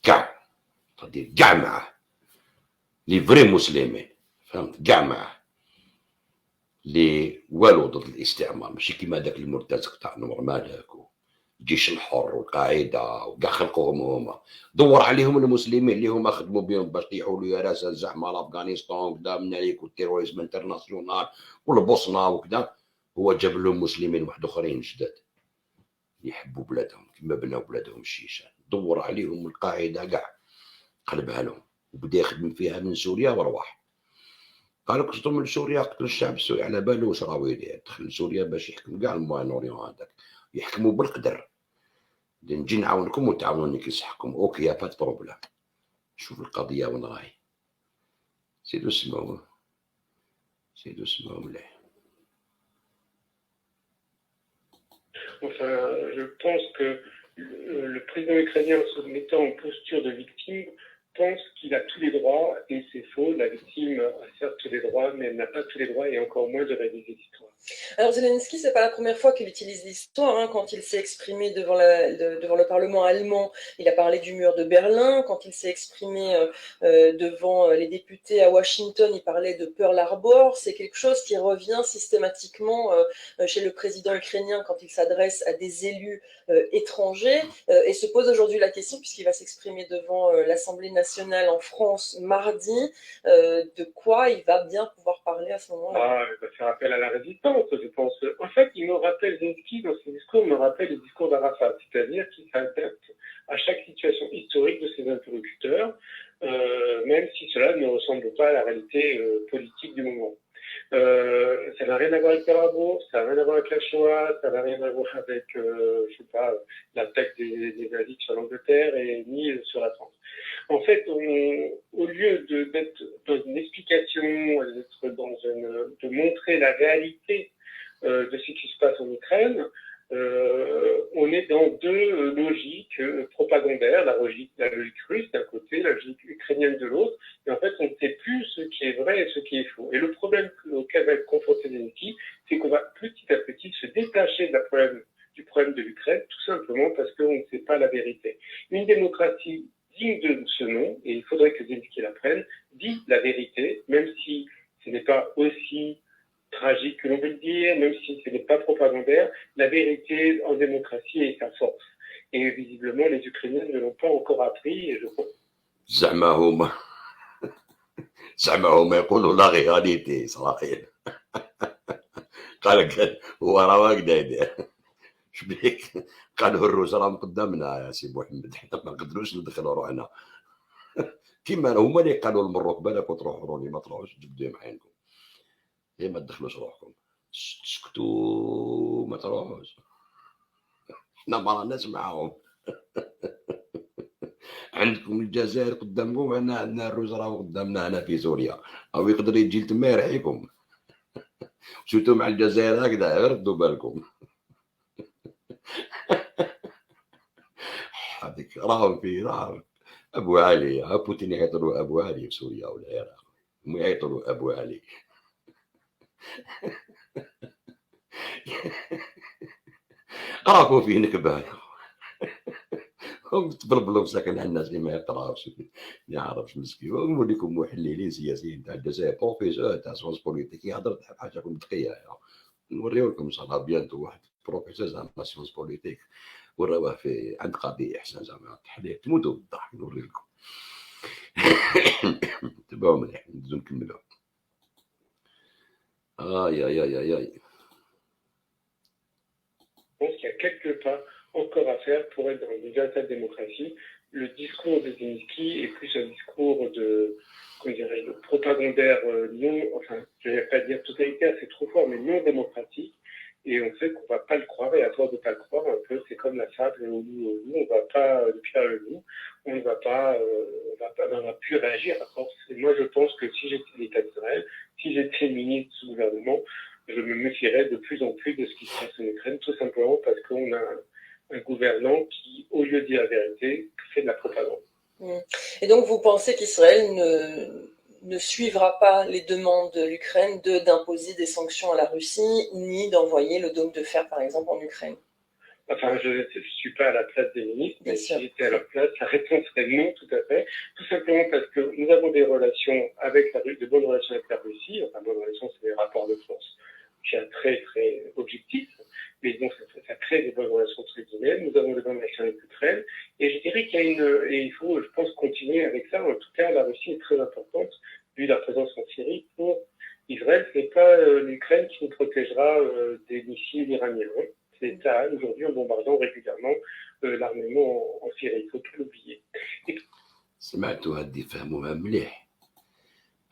A: كاع، تدير كاع معاه لي فري مسلمين، فهمت، كاع معاه لي والو ضد الاستعمار، ماشي كيما داك المرتزق تاع نور مالك الجيش الحر والقاعده وكاع خلقوهم هما. دور عليهم المسلمين اللي هما خدموا بهم باش يطيحوا له يا راس زعما لافغانستان وكذا من عليك والتيروريزم انترناسيونال والبوسنه وكذا، هو جاب لهم مسلمين واحد اخرين جداد يحبوا بلادهم كما بناو بلادهم الشيشان. دور عليهم القاعده كاع قلبها لهم وبدا يخدم فيها من سوريا ورواح. قالوا قصدوا من سوريا قتل الشعب السوري على بالو واش راهو يدير، دخل سوريا باش يحكم كاع الموانوريون هذاك، يحكموا بالقدر. نجي نعاونكم وتعاونوني كي يصحكم، اوكي يا بات بروبليم. شوف القضيه وين راهي. سيدو سمعوا مليح.
I: Enfin, je pense que le président ukrainien, en se mettant en posture de victime, pense qu'il a tous les droits, et c'est faux. La victime a certes tous les droits, mais elle n'a pas tous les droits, et encore moins de réaliser l'histoire.
H: Alors Zelensky, c'est pas la première fois qu'il utilise l'histoire. Quand il s'est exprimé devant le Parlement allemand, il a parlé du mur de Berlin. Quand il s'est exprimé devant les députés à Washington, il parlait de Pearl Harbor. C'est quelque chose qui revient systématiquement chez le président ukrainien quand il s'adresse à des élus étrangers. Et se pose aujourd'hui la question, puisqu'il va s'exprimer devant l'Assemblée nationale en France mardi, de quoi il va bien pouvoir parler à ce moment-là.
I: Il va faire appel à la résistance, je pense. En fait, il me rappelle, Zelensky, dans ses discours, me rappelle les discours d'Arafat, c'est-à-dire qu'il s'adapte à chaque situation historique de ses interlocuteurs. même si cela ne ressemble pas à la réalité politique du moment. Ça n'a rien à voir avec Pearl Harbor, ça n'a rien à voir avec la Shoah, ça n'a rien à voir avec, je sais pas, l'attaque des nazis sur l'Angleterre et ni sur la France. En fait, au lieu d'être dans une explication, de montrer la réalité de ce qui se passe en Ukraine, on est dans deux logiques propagandaires, la logique russe d'un côté, la logique ukrainienne de l'autre, et en fait on ne sait plus ce qui est vrai et ce qui est faux. Et le problème auquel va être confronté Zelensky, c'est qu'on va petit à petit se détacher du problème de l'Ukraine, tout simplement parce qu'on ne sait pas la vérité. Une démocratie digne de ce nom, et il faudrait que Zelensky l'apprenne, dit la vérité, même si ce n'est pas aussi tragique que l'on veut le dire, même si ce n'est pas propagandaire, la vérité en démocratie est sa force. Et visiblement, les Ukrainiens ne l'ont pas encore appris, et je crois.
A: زعما هما يقولوا لا رياليتي إسرائيل. قال هو راه هكذا يدير. شبيك قالوا الروس راهم قدامنا يا سي محمد، حتى ما نقدروش ندخلوا روحنا. كيما هما اللي قالوا المروك بالك وتروحوا روني ما تروحوش تجبدوا معاكم. غير ما تدخلوش روحكم. تسكتوا ما تروحوش. حنا ما راناش معاهم. عندكم الجزائر قدامكم وحنا عندنا الروس راهو قدامنا هنا في سوريا، او يقدر يجي لتما يرحيكم. شفتوا مع الجزائر هكذا، غير ردوا بالكم. هذيك راهم ابو علي، بوتين يعيطوا له ابو علي في سوريا ولا العراق، هم يعيطوا له ابو علي. راكم فيه نكبه. هم تبلبلوا ساكن الناس اللي ما يقراوش ما يعرفش مسكين. نوريكم محللين سياسيين تاع الجزائر، بروفيسور تاع سونس بوليتيك يهضر حاجه دقيه. نوريو لكم ان شاء الله بيانتو واحد بروفيسور زعما سونس بوليتيك وراوه في عند قضيه احسن زعما تحليل تموتوا بالضحك. نوري لكم. تبعوا مليح ندوزو نكملوا. Aïe.
I: Je pense qu'il y a quelques pas encore à faire pour être dans une véritable démocratie. Le discours de Zelensky est plus un discours de propagandaire enfin, je ne vais pas dire totalitaire, c'est trop fort, mais non démocratique. Et on sait qu'on ne va pas le croire, et à force de ne pas le croire, un peu, c'est comme la fable au loup, on ne va pas le pierre le loup, on ne va pas, on va plus réagir à force. Et moi, je pense que si j'étais l'État d'Israël, si j'étais ministre du gouvernement, je me méfierais de plus en plus de ce qui se passe en Ukraine, tout simplement parce qu'on a un gouvernant qui, au lieu de dire la vérité, fait de la propagande.
H: Et donc, vous pensez qu'Israël ne suivra pas les demandes de l'Ukraine d'imposer des sanctions à la Russie, ni d'envoyer le dôme de fer, par exemple, en Ukraine?
I: Enfin, je ne suis pas à la place des ministres, mais si j'étais à leur place, la réponse serait non, tout à fait. Tout simplement parce que nous avons des relations avec de bonnes relations avec la Russie. Enfin, bonnes relations, c'est des rapports de force qui est très, très objectif. Mais donc, ça crée des bonnes relations très humaines. Nous avons des bonnes relations avec l'Ukraine. Et je dirais qu'il y a et il faut, je pense, continuer avec ça. En tout cas, la Russie est très importante, vu la présence en Syrie, pour Israël. Ce n'est pas l'Ukraine qui nous protégera des missiles iraniens. C'est ça, aujourd'hui, en bombardant régulièrement l'armement en Syrie. Il ne faut plus l'oublier.
A: سمعتوا هادي فهموها مليح.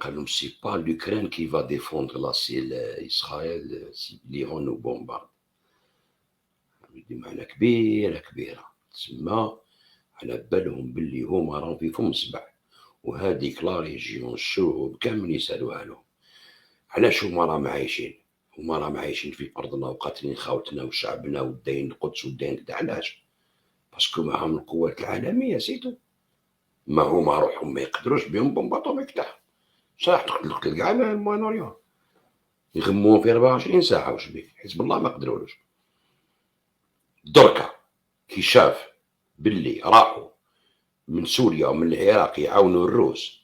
A: قالوا سي با l'Ukraine qui va défendre إسرائيل si l'Iran nous bombarde. دي معنى كبيرة. تسمى على بالهم باللي هما راهم في فم سبع، وهذيك لا ريجيون الشعوب كامل يسالوها لهم علاش هما راهم عايشين. هما راهم عايشين في أرضنا وقاتلين خاوتنا وشعبنا وداين القدس وداين كدا. علاش؟ باسكو معاهم القوات العالمية سيتو. ما هما روحهم ما يقدروش بهم بومباطو يفتح. صح تقتل كاع المونوريون يغموهم في 24 ساعة. واش بيك؟ حزب الله ما قدرولوش. دركا كي شاف باللي راحوا من سوريا ومن العراق يعاونوا الروس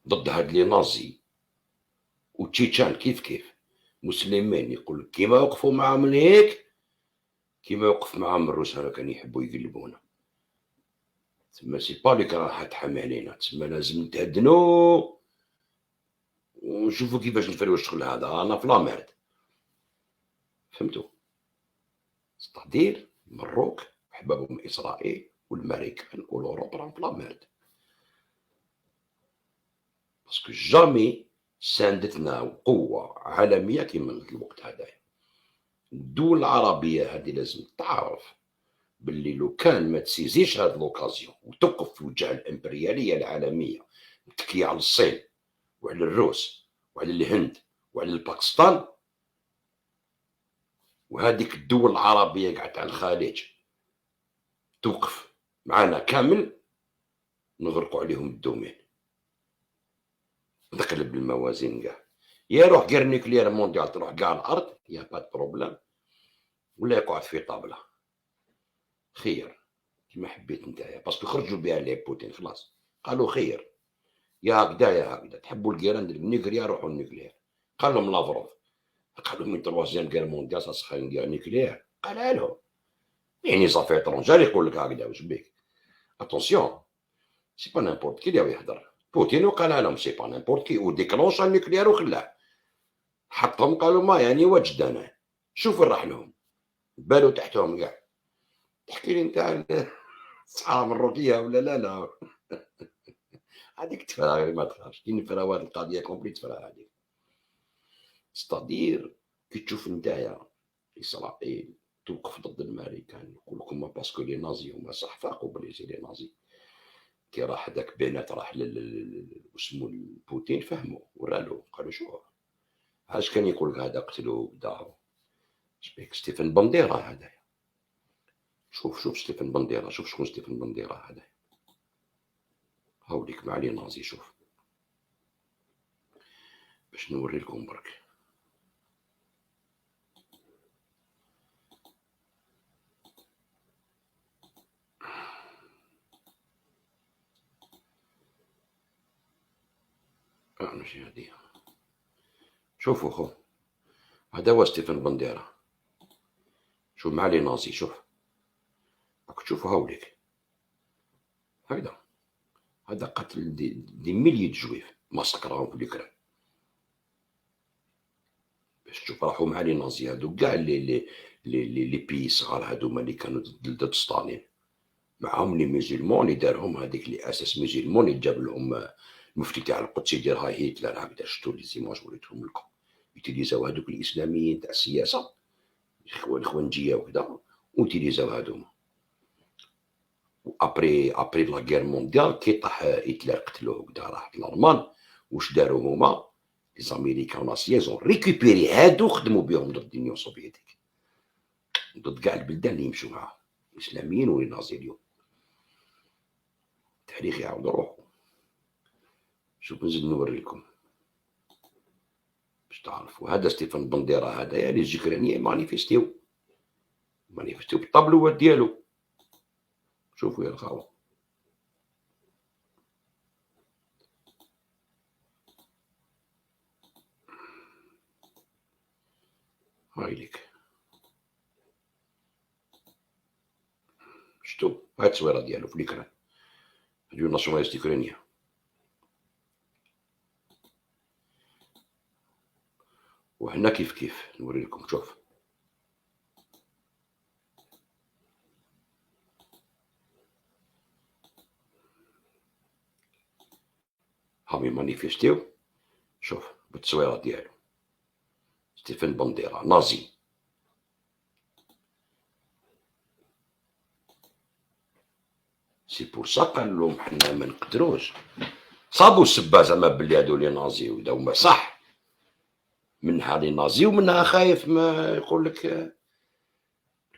A: ضد هاد لي نازي وتشيتشان كيف مسلمين، يقول كيما وقفوا معاهم هيك كيما وقف معاهم الروس. هذا كان يحبوا يقلبونا. تسمى سي با ليك راح تحمي علينا. تسمى لازم نتهدنوا ونشوفوا كيفاش نفريو الشغل هذا. انا في لاميرد. فهمتوا؟ ستادير المروك حبابهم اسرائيل والامريكان والاوروبا راهم في لاميرد. باسكو جامي ساندتنا قوة عالمية كيما الوقت هذايا. الدول العربية هذه لازم تعرف باللي لو كان ما تسيزيش هاد لوكازيون وتقف في وجه الامبريالية العالمية تكي على الصين وعلى الروس وعلى الهند وعلى الباكستان، وهذيك الدول العربية قاعدة على الخليج توقف معنا كامل، نغرقوا عليهم الدومين، نقلب الموازين كاع. يا روح غير نيكليير مونديال تروح كاع الارض يا با بروبليم، ولا يقعد في طابله خير كيما حبيت نتايا، باسكو خرجوا بها لي بوتين خلاص قالوا خير يا هكذا يا هكذا، تحبوا الكيران النيكليير روحوا النيكليير. قال لهم لافروف، قال لهم من تروازيام كير مونديال سا ندير نيكليير، قالها لهم يعني صافي ترونجار يقول لك هكذا واش بيك. اتونسيون سي با نيمبورت كي اللي يهضر بوتين وقالها لهم سي با نيمبورت كي وديكلونشا النيكليير وخلاه حطهم، قالوا ما يعني وجد انا شوف وين راح لهم بالو تحتهم كاع. تحكي لي انت الصحراء المروكيه ولا لا لا هذيك تفرا ما تخافش كي نفرا هاد القضيه كومبليت تفرا هذيك. ستادير كي تشوف نتايا اسرائيل توقف ضد الامريكان يقول لكم باسكو لي نازي هما صح فاقوا بلي سي لي نازي، كي راح هذاك بينات راح واسمو بوتين فهموا ورالو قالوا شوف علاش كان يقول لك هذا قتلوه بداو شبيك ستيفن بنديرا هذايا. شوف ستيفن بنديرا، شوف شكون ستيفن بنديرا هذايا، هاوليك مع لي نازي. شوف باش نوري لكم برك ماشي هادي. شوفوا خو هذا هو ستيفن بنديرا، شوف مع لي نازي. شوف راك تشوفوا هاوليك هذا قتل دي مليي جويف مسكراهم في اليوكران باش تشوف راحوا مع لي نازي هادو كاع لي بي صغار هادوما اللي كانوا ضد ستالين، معاهم لي ميزيلمون اللي دارهم هذيك اللي اساس ميزيلمون اللي جاب لهم المفتي تاع القدس يدير هاي هتلر هكذا. شفتوا لي زيماج وريتهم لكم يوتيليزاو هذوك الاسلاميين تاع السياسه الاخوانجيه وكذا ويوتيليزاو هذوما. ابري لا غير مونديال كي طاح هتلر قتلوه كدا راح الالمان واش داروا هما لي زاميريكان ناسيون ريكوبيري هادو خدموا بهم ضد اليونيون سوفيتيك ضد كاع البلدان اللي يمشوا معاهم الاسلاميين والنازي. اليوم التاريخ يعاود روحو. شوف نزيد نوري لكم باش تعرفوا. هذا ستيفن بنديرا هذايا لي زوكرانيين مانيفيستيو بالطابلوات ديالو. شوفوا يا الخاوة هاي ليك شتو هاي التصويره ديالو في اليوكران هادو ناسيوناليست يوكرانيا. وهنا كيف نوري لكم. شوف هاهم يمانيفيستيو. شوف بالتصويره ديالو ستيفن بنديرا نازي. سي بور سا قال لهم حنا ما نقدروش صابوا السبه زعما بلي هادو لي نازي ودا هما صح، منها لي نازي ومنها خايف ما يقول لك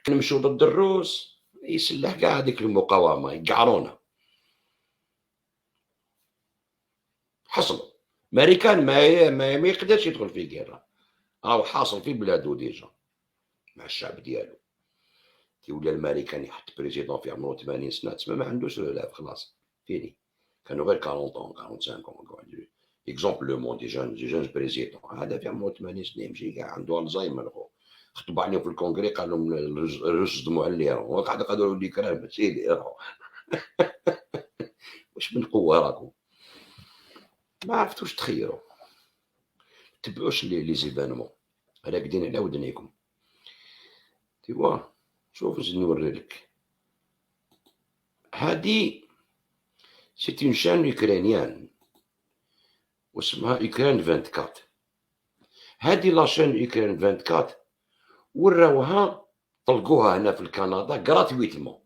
A: نمشيو ضد الروس يسلح كاع هذيك المقاومه يقعرونا. حصل امريكان ما يقدرش يدخل في غيره، راهو حاصل في بلادو ديجا مع الشعب ديالو. كي ولا الامريكان يحط بريزيدون في عمره 80 سنه تسمى ما عندوش رولاب خلاص فيني. كانوا غير 40 45 اكزومبل لو مون دي جون بريزيدون هذا في عمره 80 سنه يمشي كاع عنده الزهايمر. خطب عليهم في الكونغري قال لهم الروس صدموا على الايران وقعد قالوا لي كلام ماشي الايران. واش من قوه راكم ما عرفتوش تخيروا تبعوش لي زيفانمون راقدين على ودنيكم. تيوا شوف اش نوري لك. هادي سيت اون شان اوكرانيان واسمها اوكران 24. هذه لاشين اوكران 24 وراوها طلقوها هنا في الكندا غراتويتمون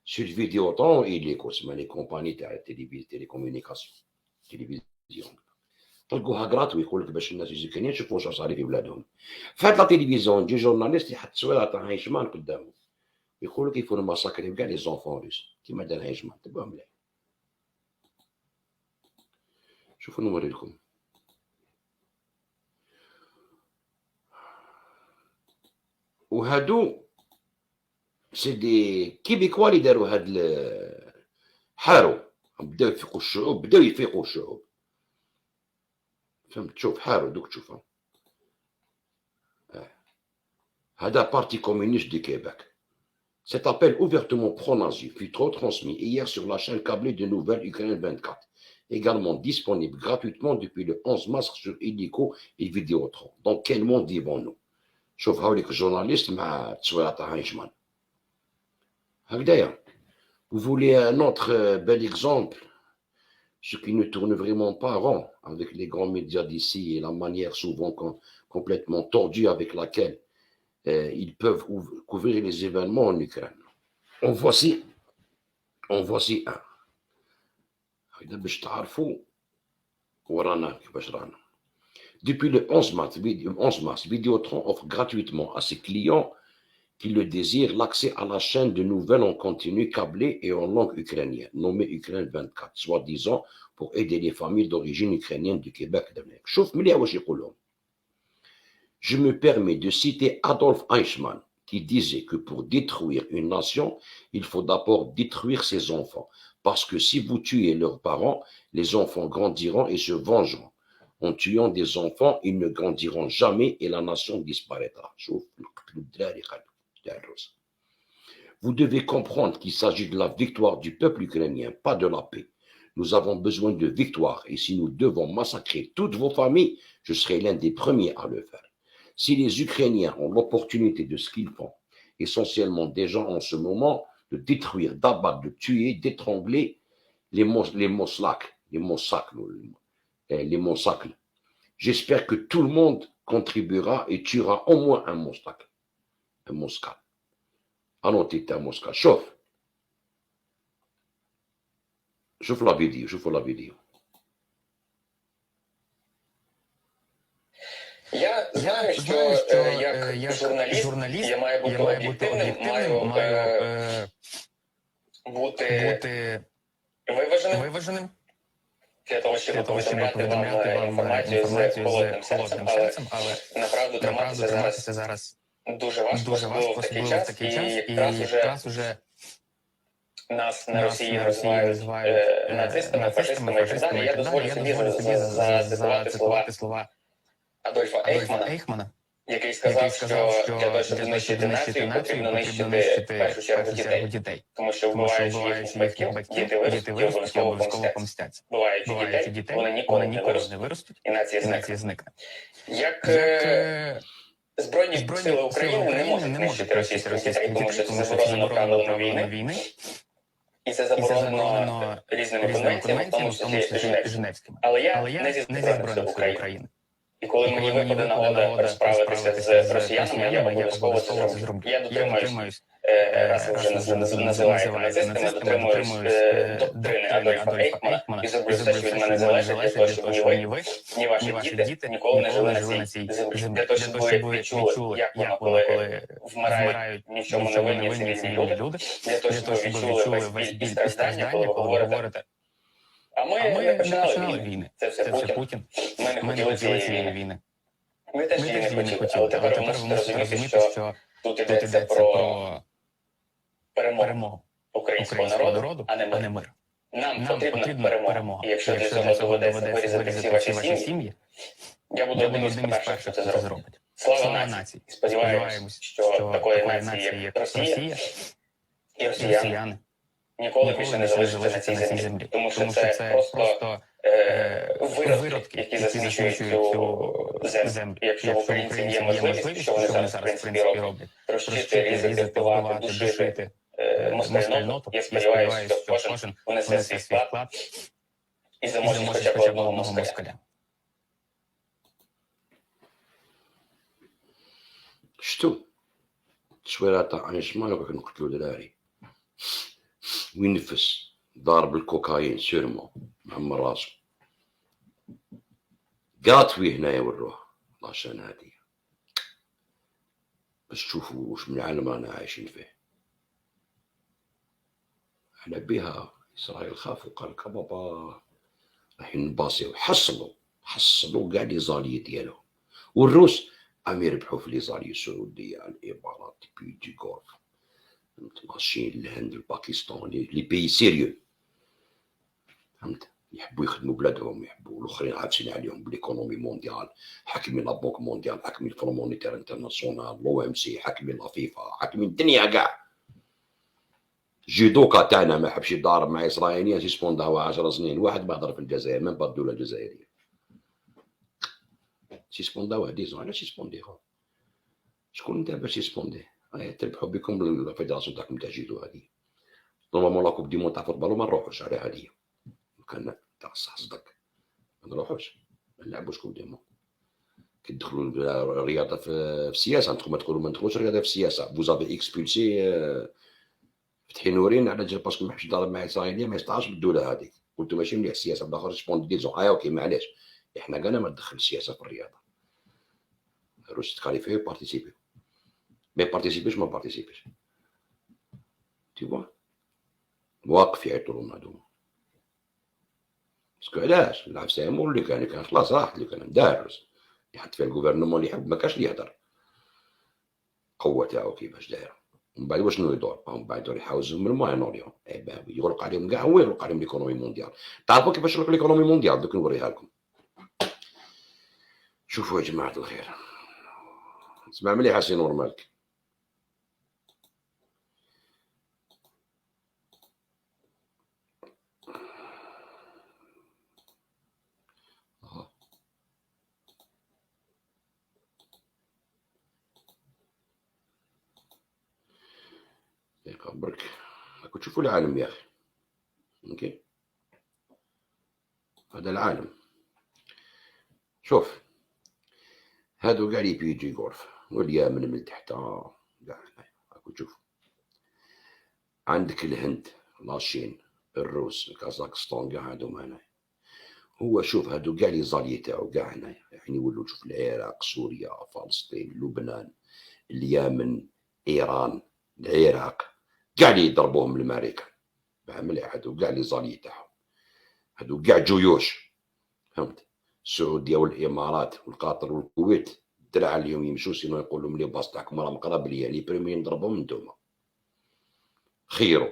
A: سور فيديوترون إليكو اسمها لي كومباني تاع التليكومونيكاسيون تلفزيون طلقوها غراتوي يقول لك باش الناس اليوكرانيين يشوفوا واش صار في بلادهم. في هاد لا تلفزيون يجي جورناليست يحط تصويره تاع هايشمان قدامه يقول لك يفون ماساكري كاع لي زونفون روس كيما دار هايشمان. تبعوا مليح شوفوا نوري لكم. وهادو سي دي كيبيكوا اللي داروا هاد حاروا بداو يفيقوا الشعوب فهمت. شوف حاروا دوك تشوفهم. هذا بارتي كومونيست دي كيباك. Cet appel ouvertement pro-nazi fut retransmis hier sur la chaîne câblée de nouvelles Ukraine 24, également disponible gratuitement depuis le 11 mars sur Illico et Vidéotron. Dans quel monde vivons-nous? شوف هاوليك الجورناليست مع التصويره تاع هايشمان هكذايا. Vous voulez un autre bel exemple, ce qui ne tourne vraiment pas rond avec les grands médias d'ici et la manière souvent complètement tordue avec laquelle ils peuvent couvrir les événements en Ukraine. En voici un. باش تعرفوا ورانا كيفاش رانا. Depuis le 11 mars, Vidéotron offre gratuitement à ses clients qui le désirent l'accès à la chaîne de nouvelles en continu câblée et en langue ukrainienne, nommée Ukraine 24, soi-disant pour aider les familles d'origine ukrainienne du Québec. Je me permets de citer Adolf Eichmann, qui disait que pour détruire une nation, il faut d'abord détruire ses enfants. Parce que si vous tuez leurs parents, les enfants grandiront et se vengeront. En tuant des enfants, ils ne grandiront jamais et la nation disparaîtra. Vous devez comprendre qu'il s'agit de la victoire du peuple ukrainien, pas de la paix. Nous avons besoin de victoire et si nous devons massacrer toutes vos familles, je serai l'un des premiers à le faire. Si les Ukrainiens ont l'opportunité de ce qu'ils font, essentiellement des gens en ce moment, de détruire, d'abattre, de tuer, d'étrangler les massacres, j'espère que tout le monde contribuera et tuera au moins un massacre. Alors, t'es un massacre. شوف la vidéo.
J: Я знаю, що як журналіст я маю бути об'єктивним, маю бути виваженим для того, щоб повідомляти вам інформацію з холодним серцем, але направду триматися зараз дуже важко, особливо в такий час, і якраз уже нас на Росії називають нацистами, фашистами і так далі. Я дозволю собі зацитувати слова Адольфа Ейхмана, який сказав, що для того, щоб знищити націю, потрібно нищити в першу чергу дітей. Тому що вбиваючи їхніх батьків, діти виростуть і обов'язково помстяться. Вбиваючи дітей, вони ніколи не виростуть, і нація зникне. Як Збройні сили України не можуть знищити російських дітей, тому що це заборонено правилами війни. І це заборонено різними конвенціями, в тому числі Женевськими. Але я не зі Збройних сил України. І коли мені випаде нагода розправитися з росіянами, я обов'язково це зроблю. Я дотримуюсь, раз ви вже називаєте нацистами, дотримуюсь доктрини Адольфа Ейхмана і зроблю все, що від мене залежить, для того, щоб ні ви, ні ваші діти ніколи не жили на цій землі. Для того, щоб ви відчули, як воно, коли вмирають ні в чому не винні цивільні люди, для того, щоб ви відчули весь біль і страждання, коли ви говорите. А ми не починали війни. Це все Путін. Ми не хотіли цієї війни. Ми теж її не хотіли. Але тепер ви мусите розуміти, що тут йдеться про перемогу українського народу, а не мир. Нам потрібна перемога. І якщо для цього доведеться вирізати всі ваші сім'ї, я буду одним із перших, хто це зробить. Слава нації! Сподіваємось, що такої нації, як Росія і росіяни, ніколи більше не залишиться на цій землі. Тому що це просто виродки, які засмічують цю землю. Якщо в українців є можливість, що вони зараз, в принципі, роблять, трощити, різати, вбивати, душити москальноту, я сподіваюся, що кожен внесе свій вклад і заможуть хоча б одного москаля.
A: شتو التصويره تاع اينشمان وكا نقتلو دراري وينفس ضارب الكوكايين سيرمون معمر راسو قاطوي هنايا وروه لاشان هادي باش تشوفوا واش من العالم رانا عايشين فيه. على بها اسرائيل خافوا قال لك بابا رايحين نباصيو حصلوا كاع لي زالي ديالهم والروس عم يربحوا في لي زالي السعوديه الامارات بيجي غولف ماشيين الهند الباكستان لي بيي سيريو فهمت يحبوا يخدموا بلادهم يحبوا الاخرين عابسين عليهم بالايكونومي مونديال حاكمين لا بنك مونديال حاكمين الفرو مونيتير انترناسيونال لو ام سي حاكمين لا فيفا حاكمين الدنيا كاع. جيدوكا تاعنا ما حبش يضارب مع اسرائيليين سيسبونداو 10 سنين واحد ما هضر في الجزائر من بعد الدوله الجزائريه سيسبونداو 10 سنين علاش سيسبونديها شكون انت باش يسبونديه تربحوا بكم الفيدراسيون تاعكم تاع جيدو هذه نورمالمون لا كوب دي مون تاع فوتبال وما نروحوش على هذه كان تاع الصح صدق ما نروحوش ما نلعبوش كوب دي مون كي تدخلوا الرياضه في السياسه انتم ما تقولوا ما ندخلوش الرياضه في السياسه فوزافي اكسبولسي فتحي نورين على جال باسكو ما حبش يضرب مع اسرائيليه ما يستطاعش بالدوله هذيك قلتو ماشي مليح السياسه بالاخر سبوند ديزون اوكي معليش احنا قالنا ما تدخل السياسه في الرياضه روش تكاليفي بارتيسيبي ما بارتيسيبيش ما بارتيسيبيش تي فوا واقف يعيطوا لنا هادوما باسكو علاش العب سامور اللي كان خلاص راحت اللي كان مدارس يحط فيها الغوفرنمون اللي يحب ما كاش اللي يهدر قوه تاعو كيفاش دايره ومن بعد واشنو يدور من بعد يدور يحوزهم من الماين اوريون يغلق عليهم كاع هو يغلق عليهم ليكونومي مونديال. تعرفوا كيفاش يغلق ليكونومي مونديال دوك نوريها لكم شوفوا يا جماعه الخير اسمع مليح سي نورمالك برك راكم تشوفوا العالم يا اخي اوكي هذا العالم شوف هادو كاع لي بيجي غورف واليمن من تحت كاع راكم تشوفوا عندك الهند لاشين الروس كازاخستان كاع هادو هنا هو شوف هادو كاع لي زالي تاعو كاع هنايا يعني يولوا شوف العراق سوريا فلسطين لبنان اليمن ايران العراق كاع اللي يضربوهم الامريكان مليح هادو كاع لي زالي تاعهم هادو كاع جيوش فهمت السعوديه والامارات والقطر والكويت الدرع عليهم يمشوا سينو يقول لهم لي باص تاعكم راه مقرب ليا لي بريمي نضربهم نتوما خيروا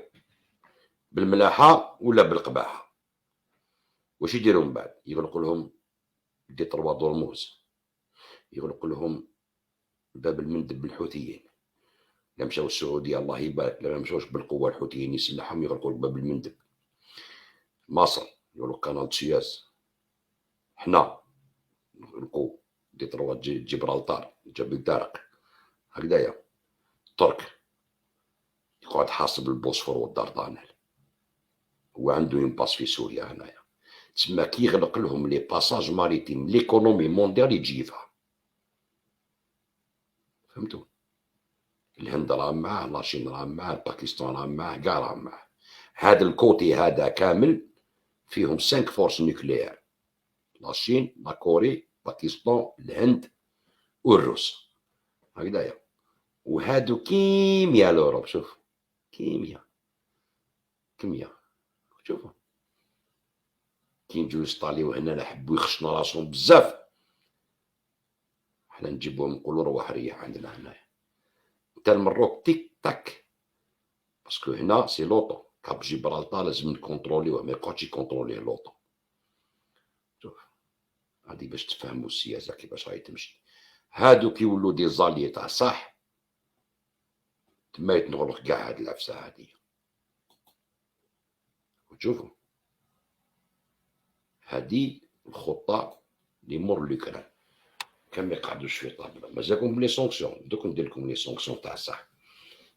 A: بالملاحه ولا بالقباحه واش يديروا من بعد يغلقوا لهم دي 3 درموز يغلقوا لهم باب المندب بالحوثيين لا مشاو السعوديه الله يبارك لا مشاوش بالقوه الحوثيين يسلحهم يغلقوا باب المندب مصر يقولوا قناه سويس حنا نغلقوا دي 3 جبرالتار جبل طارق هكذايا ترك يقعد حاصب البوسفور والدردانيل هو عنده ينباس في سوريا هنايا تسمى كي يغلق لهم لي باساج ماريتيم ليكونومي مونديال يجي يفهم فهمتوا الهند راه معاه لاشين راه معاه باكستان راه معاه كاع راه معاه هذا الكوتي هذا كامل فيهم 5 فورس نوكليير لاشين لا كوري باكستان الهند والروس هكذايا وهادو كيميا لوروب شوف كيميا شوفوا كي نجيو نسطاليو هنا نحبو يخشنا راسهم بزاف حنا نجيبوهم نقولو روح ريح عندنا هنايا نتا المروك تيك تاك باسكو هنا سي لوطو كاب جيبرالتار لازم نكونتروليوه ما يقعدش يكونتروليه لوطو شوف هادي باش تفهمو السياسه كيفاش راهي تمشي هادو كيولو دي زاليي تاع صح تما يتنغلق كاع هاد العفسه هادي وتشوفوا هادي الخطه اللي مر لوكران كان ما يقعدوش في طابله مازالكم بلي سونكسيون دوك ندير لكم لي سونكسيون تاع صح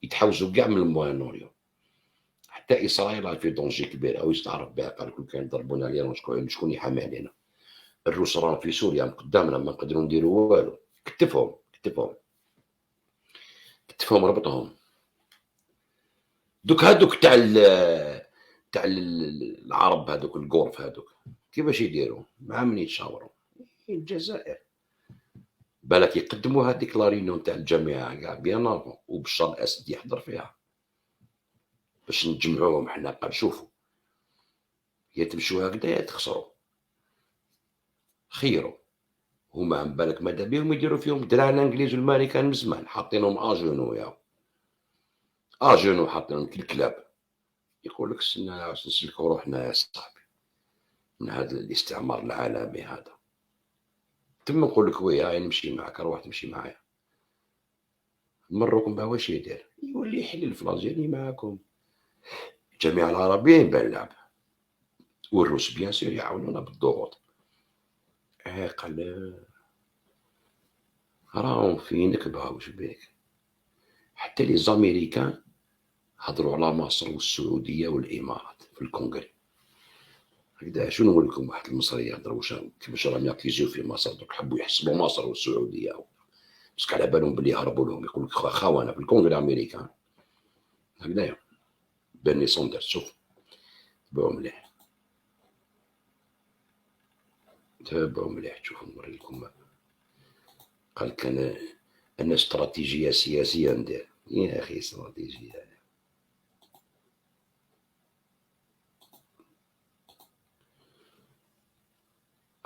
A: يتحوزوا كاع من الموين اوريون حتى اسرائيل راه في دونجي كبير او يستعرف بها قال لكم كان ضربونا لينا شكون يحامي علينا الروس راهم في سوريا من قدامنا ما نقدروا نديروا والو كتفهم كتفهم ربطهم. هادوك تاع العرب، هادوك القورف هادوك كيفاش يديروا مع من يتشاوروا؟ الجزائر بالك يقدموا هذيك لا ريونيون تاع الجامعه كاع بيان افون، وبشار الاسد يحضر فيها باش نجمعوهم حنا. قال شوفوا، يا تمشوا هكذا يا تخسروا، خيروا. هما عم بالك ماذا بيهم يديروا فيهم دراعنا الانجليز والامريكان من زمان، حاطينهم اجونو يا اجونو، حاطينهم كي الكلاب. يقول لك نسلكوا روحنا يا صاحبي من هذا الاستعمار العالمي هذا. تم نقول لك ويا نمشي معك، روح تمشي معايا. مروكم بها واش يدير؟ يولي يحلل في الجزائر معاكم. الجامعه العربيه يبان لعب، والروس بيان سور يعاونونا بالضغوط. قال راهم في نكبه واش بيك. حتى لي زاميريكان هضروا على مصر والسعوديه والامارات في الكونغري هكذا. شنو نقول لكم، واحد المصري يهضر واش كيفاش راهم ياكليزيو في مصر، دوك حبوا يحسبوا مصر والسعوديه باسكو على بالهم بلي يهربوا لهم. يقول لك خونه في الكونغري الامريكان هكذايا. بيرني ساندرز شوف تبعوا مليح، تبعوا مليح تشوفوا نوري لكم. قال لك انا استراتيجيه سياسيه ندير. يا اخي استراتيجيه،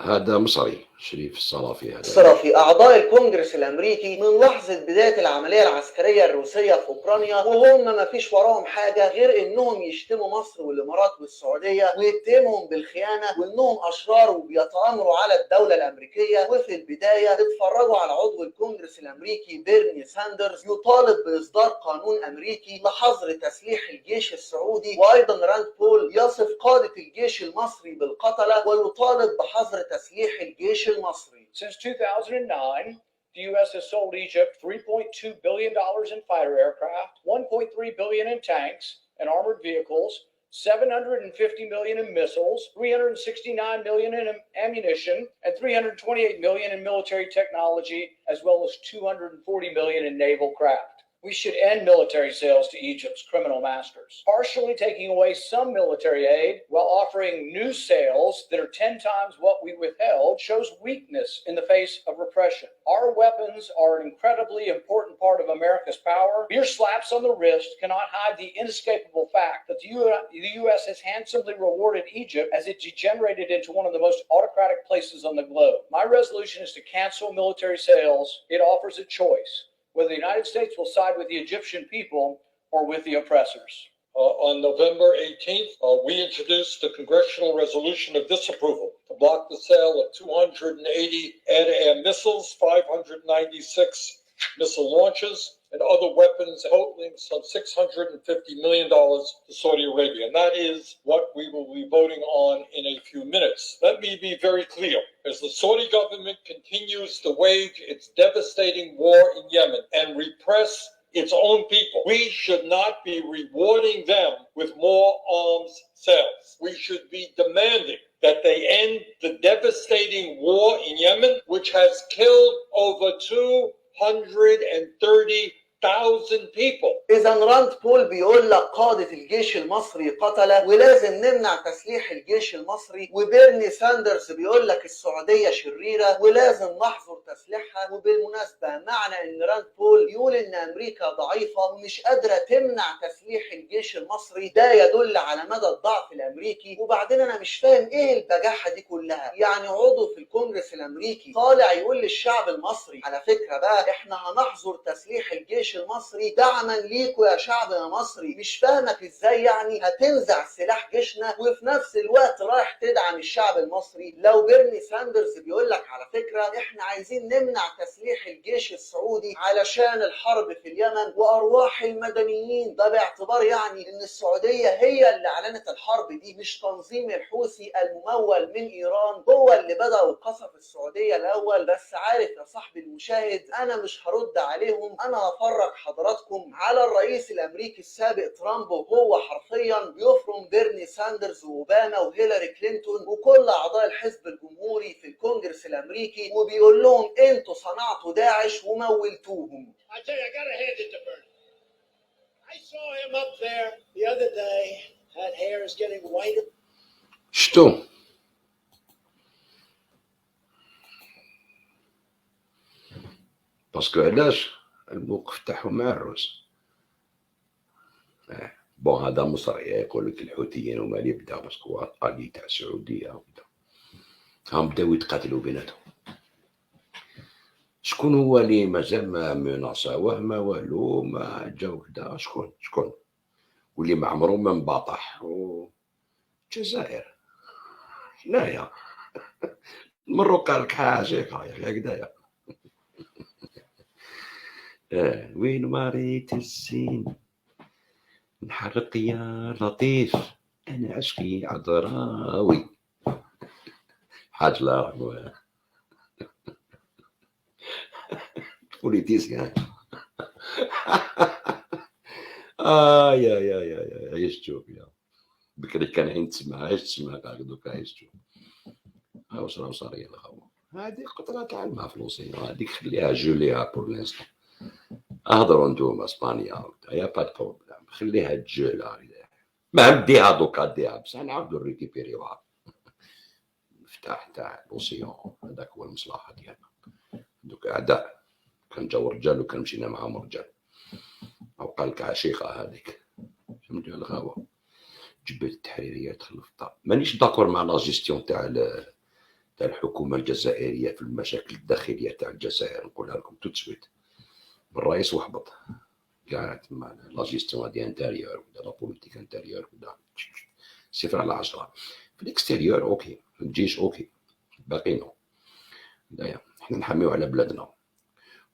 A: هذا مصري شريف الصرافي. هذا
K: الصرافي أعضاء الكونجرس الأمريكي من لحظة بداية العملية العسكرية الروسية في أوكرانيا وهم ما فيش وراهم حاجة غير إنهم يشتموا مصر والإمارات والسعودية ويتهمهم بالخيانة وإنهم أشرار وبيتآمروا على الدولة الأمريكية. وفي البداية اتفرجوا على عضو الكونجرس الأمريكي بيرني ساندرز يطالب بإصدار قانون أمريكي لحظر تسليح الجيش السعودي، وأيضا راند بول يصف قادة الجيش المصري بالقتلة ويطالب بحظر تسليح الجيش المصري.
L: Since 2009, the U.S. has sold Egypt $3.2 billion in fighter aircraft, $1.3 billion in tanks and armored vehicles, $750 million in missiles, $369 million in ammunition, and $328 million in military technology, as well as $240 million in naval craft. We should end military sales to Egypt's criminal masters, partially taking away some military aid while offering new sales that are 10 times what we withheld shows weakness in the face of repression. Our weapons are an incredibly important part of America's power. Mere slaps on the wrist cannot hide the inescapable fact that the U.S. has handsomely rewarded Egypt as it degenerated into one of the most autocratic places on the globe. My resolution is to cancel military sales. It offers a choice whether the United States will side with the Egyptian people or with the oppressors.
M: On November 18th, we introduced a congressional resolution of disapproval to block the sale of 280 air-to-air missiles, 596 missile launches, and other weapons totaling some $650 million to Saudi Arabia. And that is what we will be voting on in a few minutes. Let me be very clear. As the Saudi government continues to wage its devastating war in Yemen and repress its own people, we should not be rewarding them with more arms sales. We should be demanding that they end the devastating war in Yemen, which has killed over 230,000 people.
K: إذا راند بول بيقول لك قادة الجيش المصري قتلة ولازم نمنع تسليح الجيش المصري، وبيرني ساندرز بيقول لك السعودية شريرة ولازم نحظر تسليحها. وبالمناسبة معنى إن راند بول يقول إن أمريكا ضعيفة ومش قادرة تمنع تسليح الجيش المصري ده يدل على مدى الضعف الأمريكي. وبعدين أنا مش فاهم إيه البجاحة دي كلها. يعني عضو في الكونجرس الأمريكي طالع يقول للشعب المصري على فكرة بقى إحنا هنحظر تسليح الجيش المصري دعما ليكوا يا شعب يا مصري. مش فاهمك ازاي يعني هتنزع سلاح جيشنا وفي نفس الوقت رايح تدعم الشعب المصري. لو بيرني ساندرز بيقول لك على فكرة احنا عايزين نمنع تسليح الجيش السعودي علشان الحرب في اليمن وارواح المدنيين، ده باعتبار يعني ان السعودية هي اللي اعلنت الحرب دي مش تنظيم الحوثي الممول من ايران هو اللي بدأ وقصف السعودية الاول. بس عارف يا صاحبي المشاهد انا مش هرد عليهم، انا هفرج افرج حضراتكم على الرئيس الامريكي السابق ترامب وهو حرفيا بيفرم بيرني ساندرز واوباما وهيلاري كلينتون وكل اعضاء الحزب الجمهوري في الكونجرس الامريكي، وبيقول لهم انتوا صنعتوا داعش ومولتوهم.
A: شتو باسكو علاش الموقف تاعهم مع الروس. بون هذا مصري يقول لك الحوثيين هما اللي بداو باسكو الي تاع السعوديه وبدا هم بداو يتقاتلوا بيناتهم. شكون هو اللي مازال ما مناصاوه ما والو ما جاو كدا؟ شكون واللي ما عمرو ما مباطح؟ الجزائر هنايا المروق قال لك حاجه هكذايا. وين مريت الزين نحرق يا لطيف انا عشقي عذراوي حاج لا رحمه بوليتيسيان. يا عيش تشوف يا بكري كان عين تسمع عيش تسمع قاعد دوكا عيش تشوف. ها واش راه صار يا الخوا هذه قطره تاع الماء فلوسيه هذيك خليها جوليها بور لانستون. اهضروا انتوما اسبانيا يا با بروبليم خليها تجولا ما نديها دوكا ديها بصح نعاودو ريكيبيريوها. المفتاح تاع لوسيون هذاك هو المصلحه ديالنا. دوك اعداء كان جاو رجال وكان مشينا معاهم رجال او قال لك عشيقه هذيك فهمتوا الغاوه جبهه التحريريه دخلوا في الطاب. مانيش داكور مع لا جيستيون تاع الحكومه الجزائريه في المشاكل الداخليه تاع الجزائر. نقولها لكم تو سويت الرئيس وحبط كاع تما لا جيستيون هادي انتيريور ولا لا بوليتيك انتيريور ولا 0/10. في الاكستيريور اوكي في الجيش اوكي باقي نو. دايا حنا نحميو على بلادنا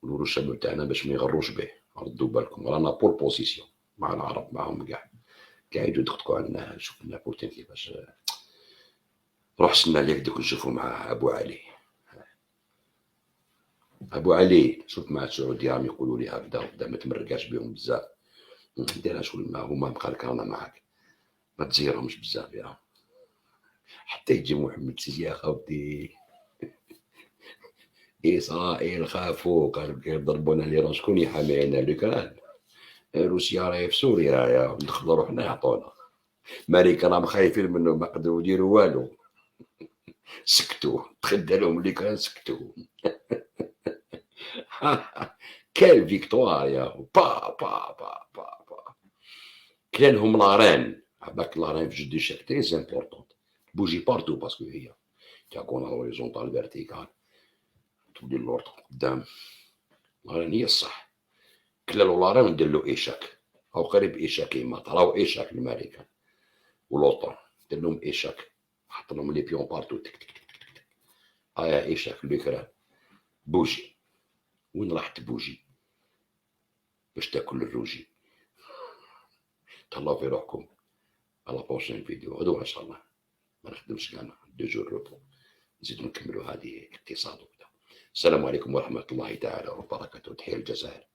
A: ونورو الشباب تاعنا باش ما يغروش به. ردوا بالكم رانا بول بوزيسيون مع العرب معاهم كاع يجوا يدقدقوا علينا. شوف لنا بوتين كيفاش روح سنا ليك دوك نشوفوا مع ابو علي. ابو علي شوف مع السعوديه راهم يقولوا لي هكذا ما تمرقاش بهم بزاف. ديرها شغل ما هما بقى لك رانا معاك ما تزيرهمش بزاف يا حتى يجي محمد سيدي يا خوتي. اسرائيل خافوا قالوا يضربونا ليران شكون يحامينا اليوكران؟ روسيا راهي في سوريا راهي ندخلوا روحنا يعطونا. امريكا راهم خايفين منه ما قدروا يديروا والو سكتوا تخدى لهم اليوكران سكتوا. كال فيكتوار يا با با با با با كلالهم لارين. عباك لارين في جدي شاك تري امبورطون بوجي بارتو باسكو هي تكون هوريزونتال فيرتيكال تولي اللورد قدام. لارين هي الصح كلالو لارين ندير له ايشاك او قريب ايشاك يمات راهو ايشاك الامريكان ولوطون دير لهم ايشاك حط لهم لي بيون بارتو تك تك تك تك. هايا ايشاك اليوكران بوجي وين راحت بوجي باش تاكل الروجي. تهلاو في روحكم على بروشين فيديو غدوه ان شاء الله. ما نخدمش كاع 2 جور روبو نزيدو نكملوا هذه اقتصاد وكذا. السلام عليكم ورحمه الله تعالى وبركاته. تحيه الجزائر.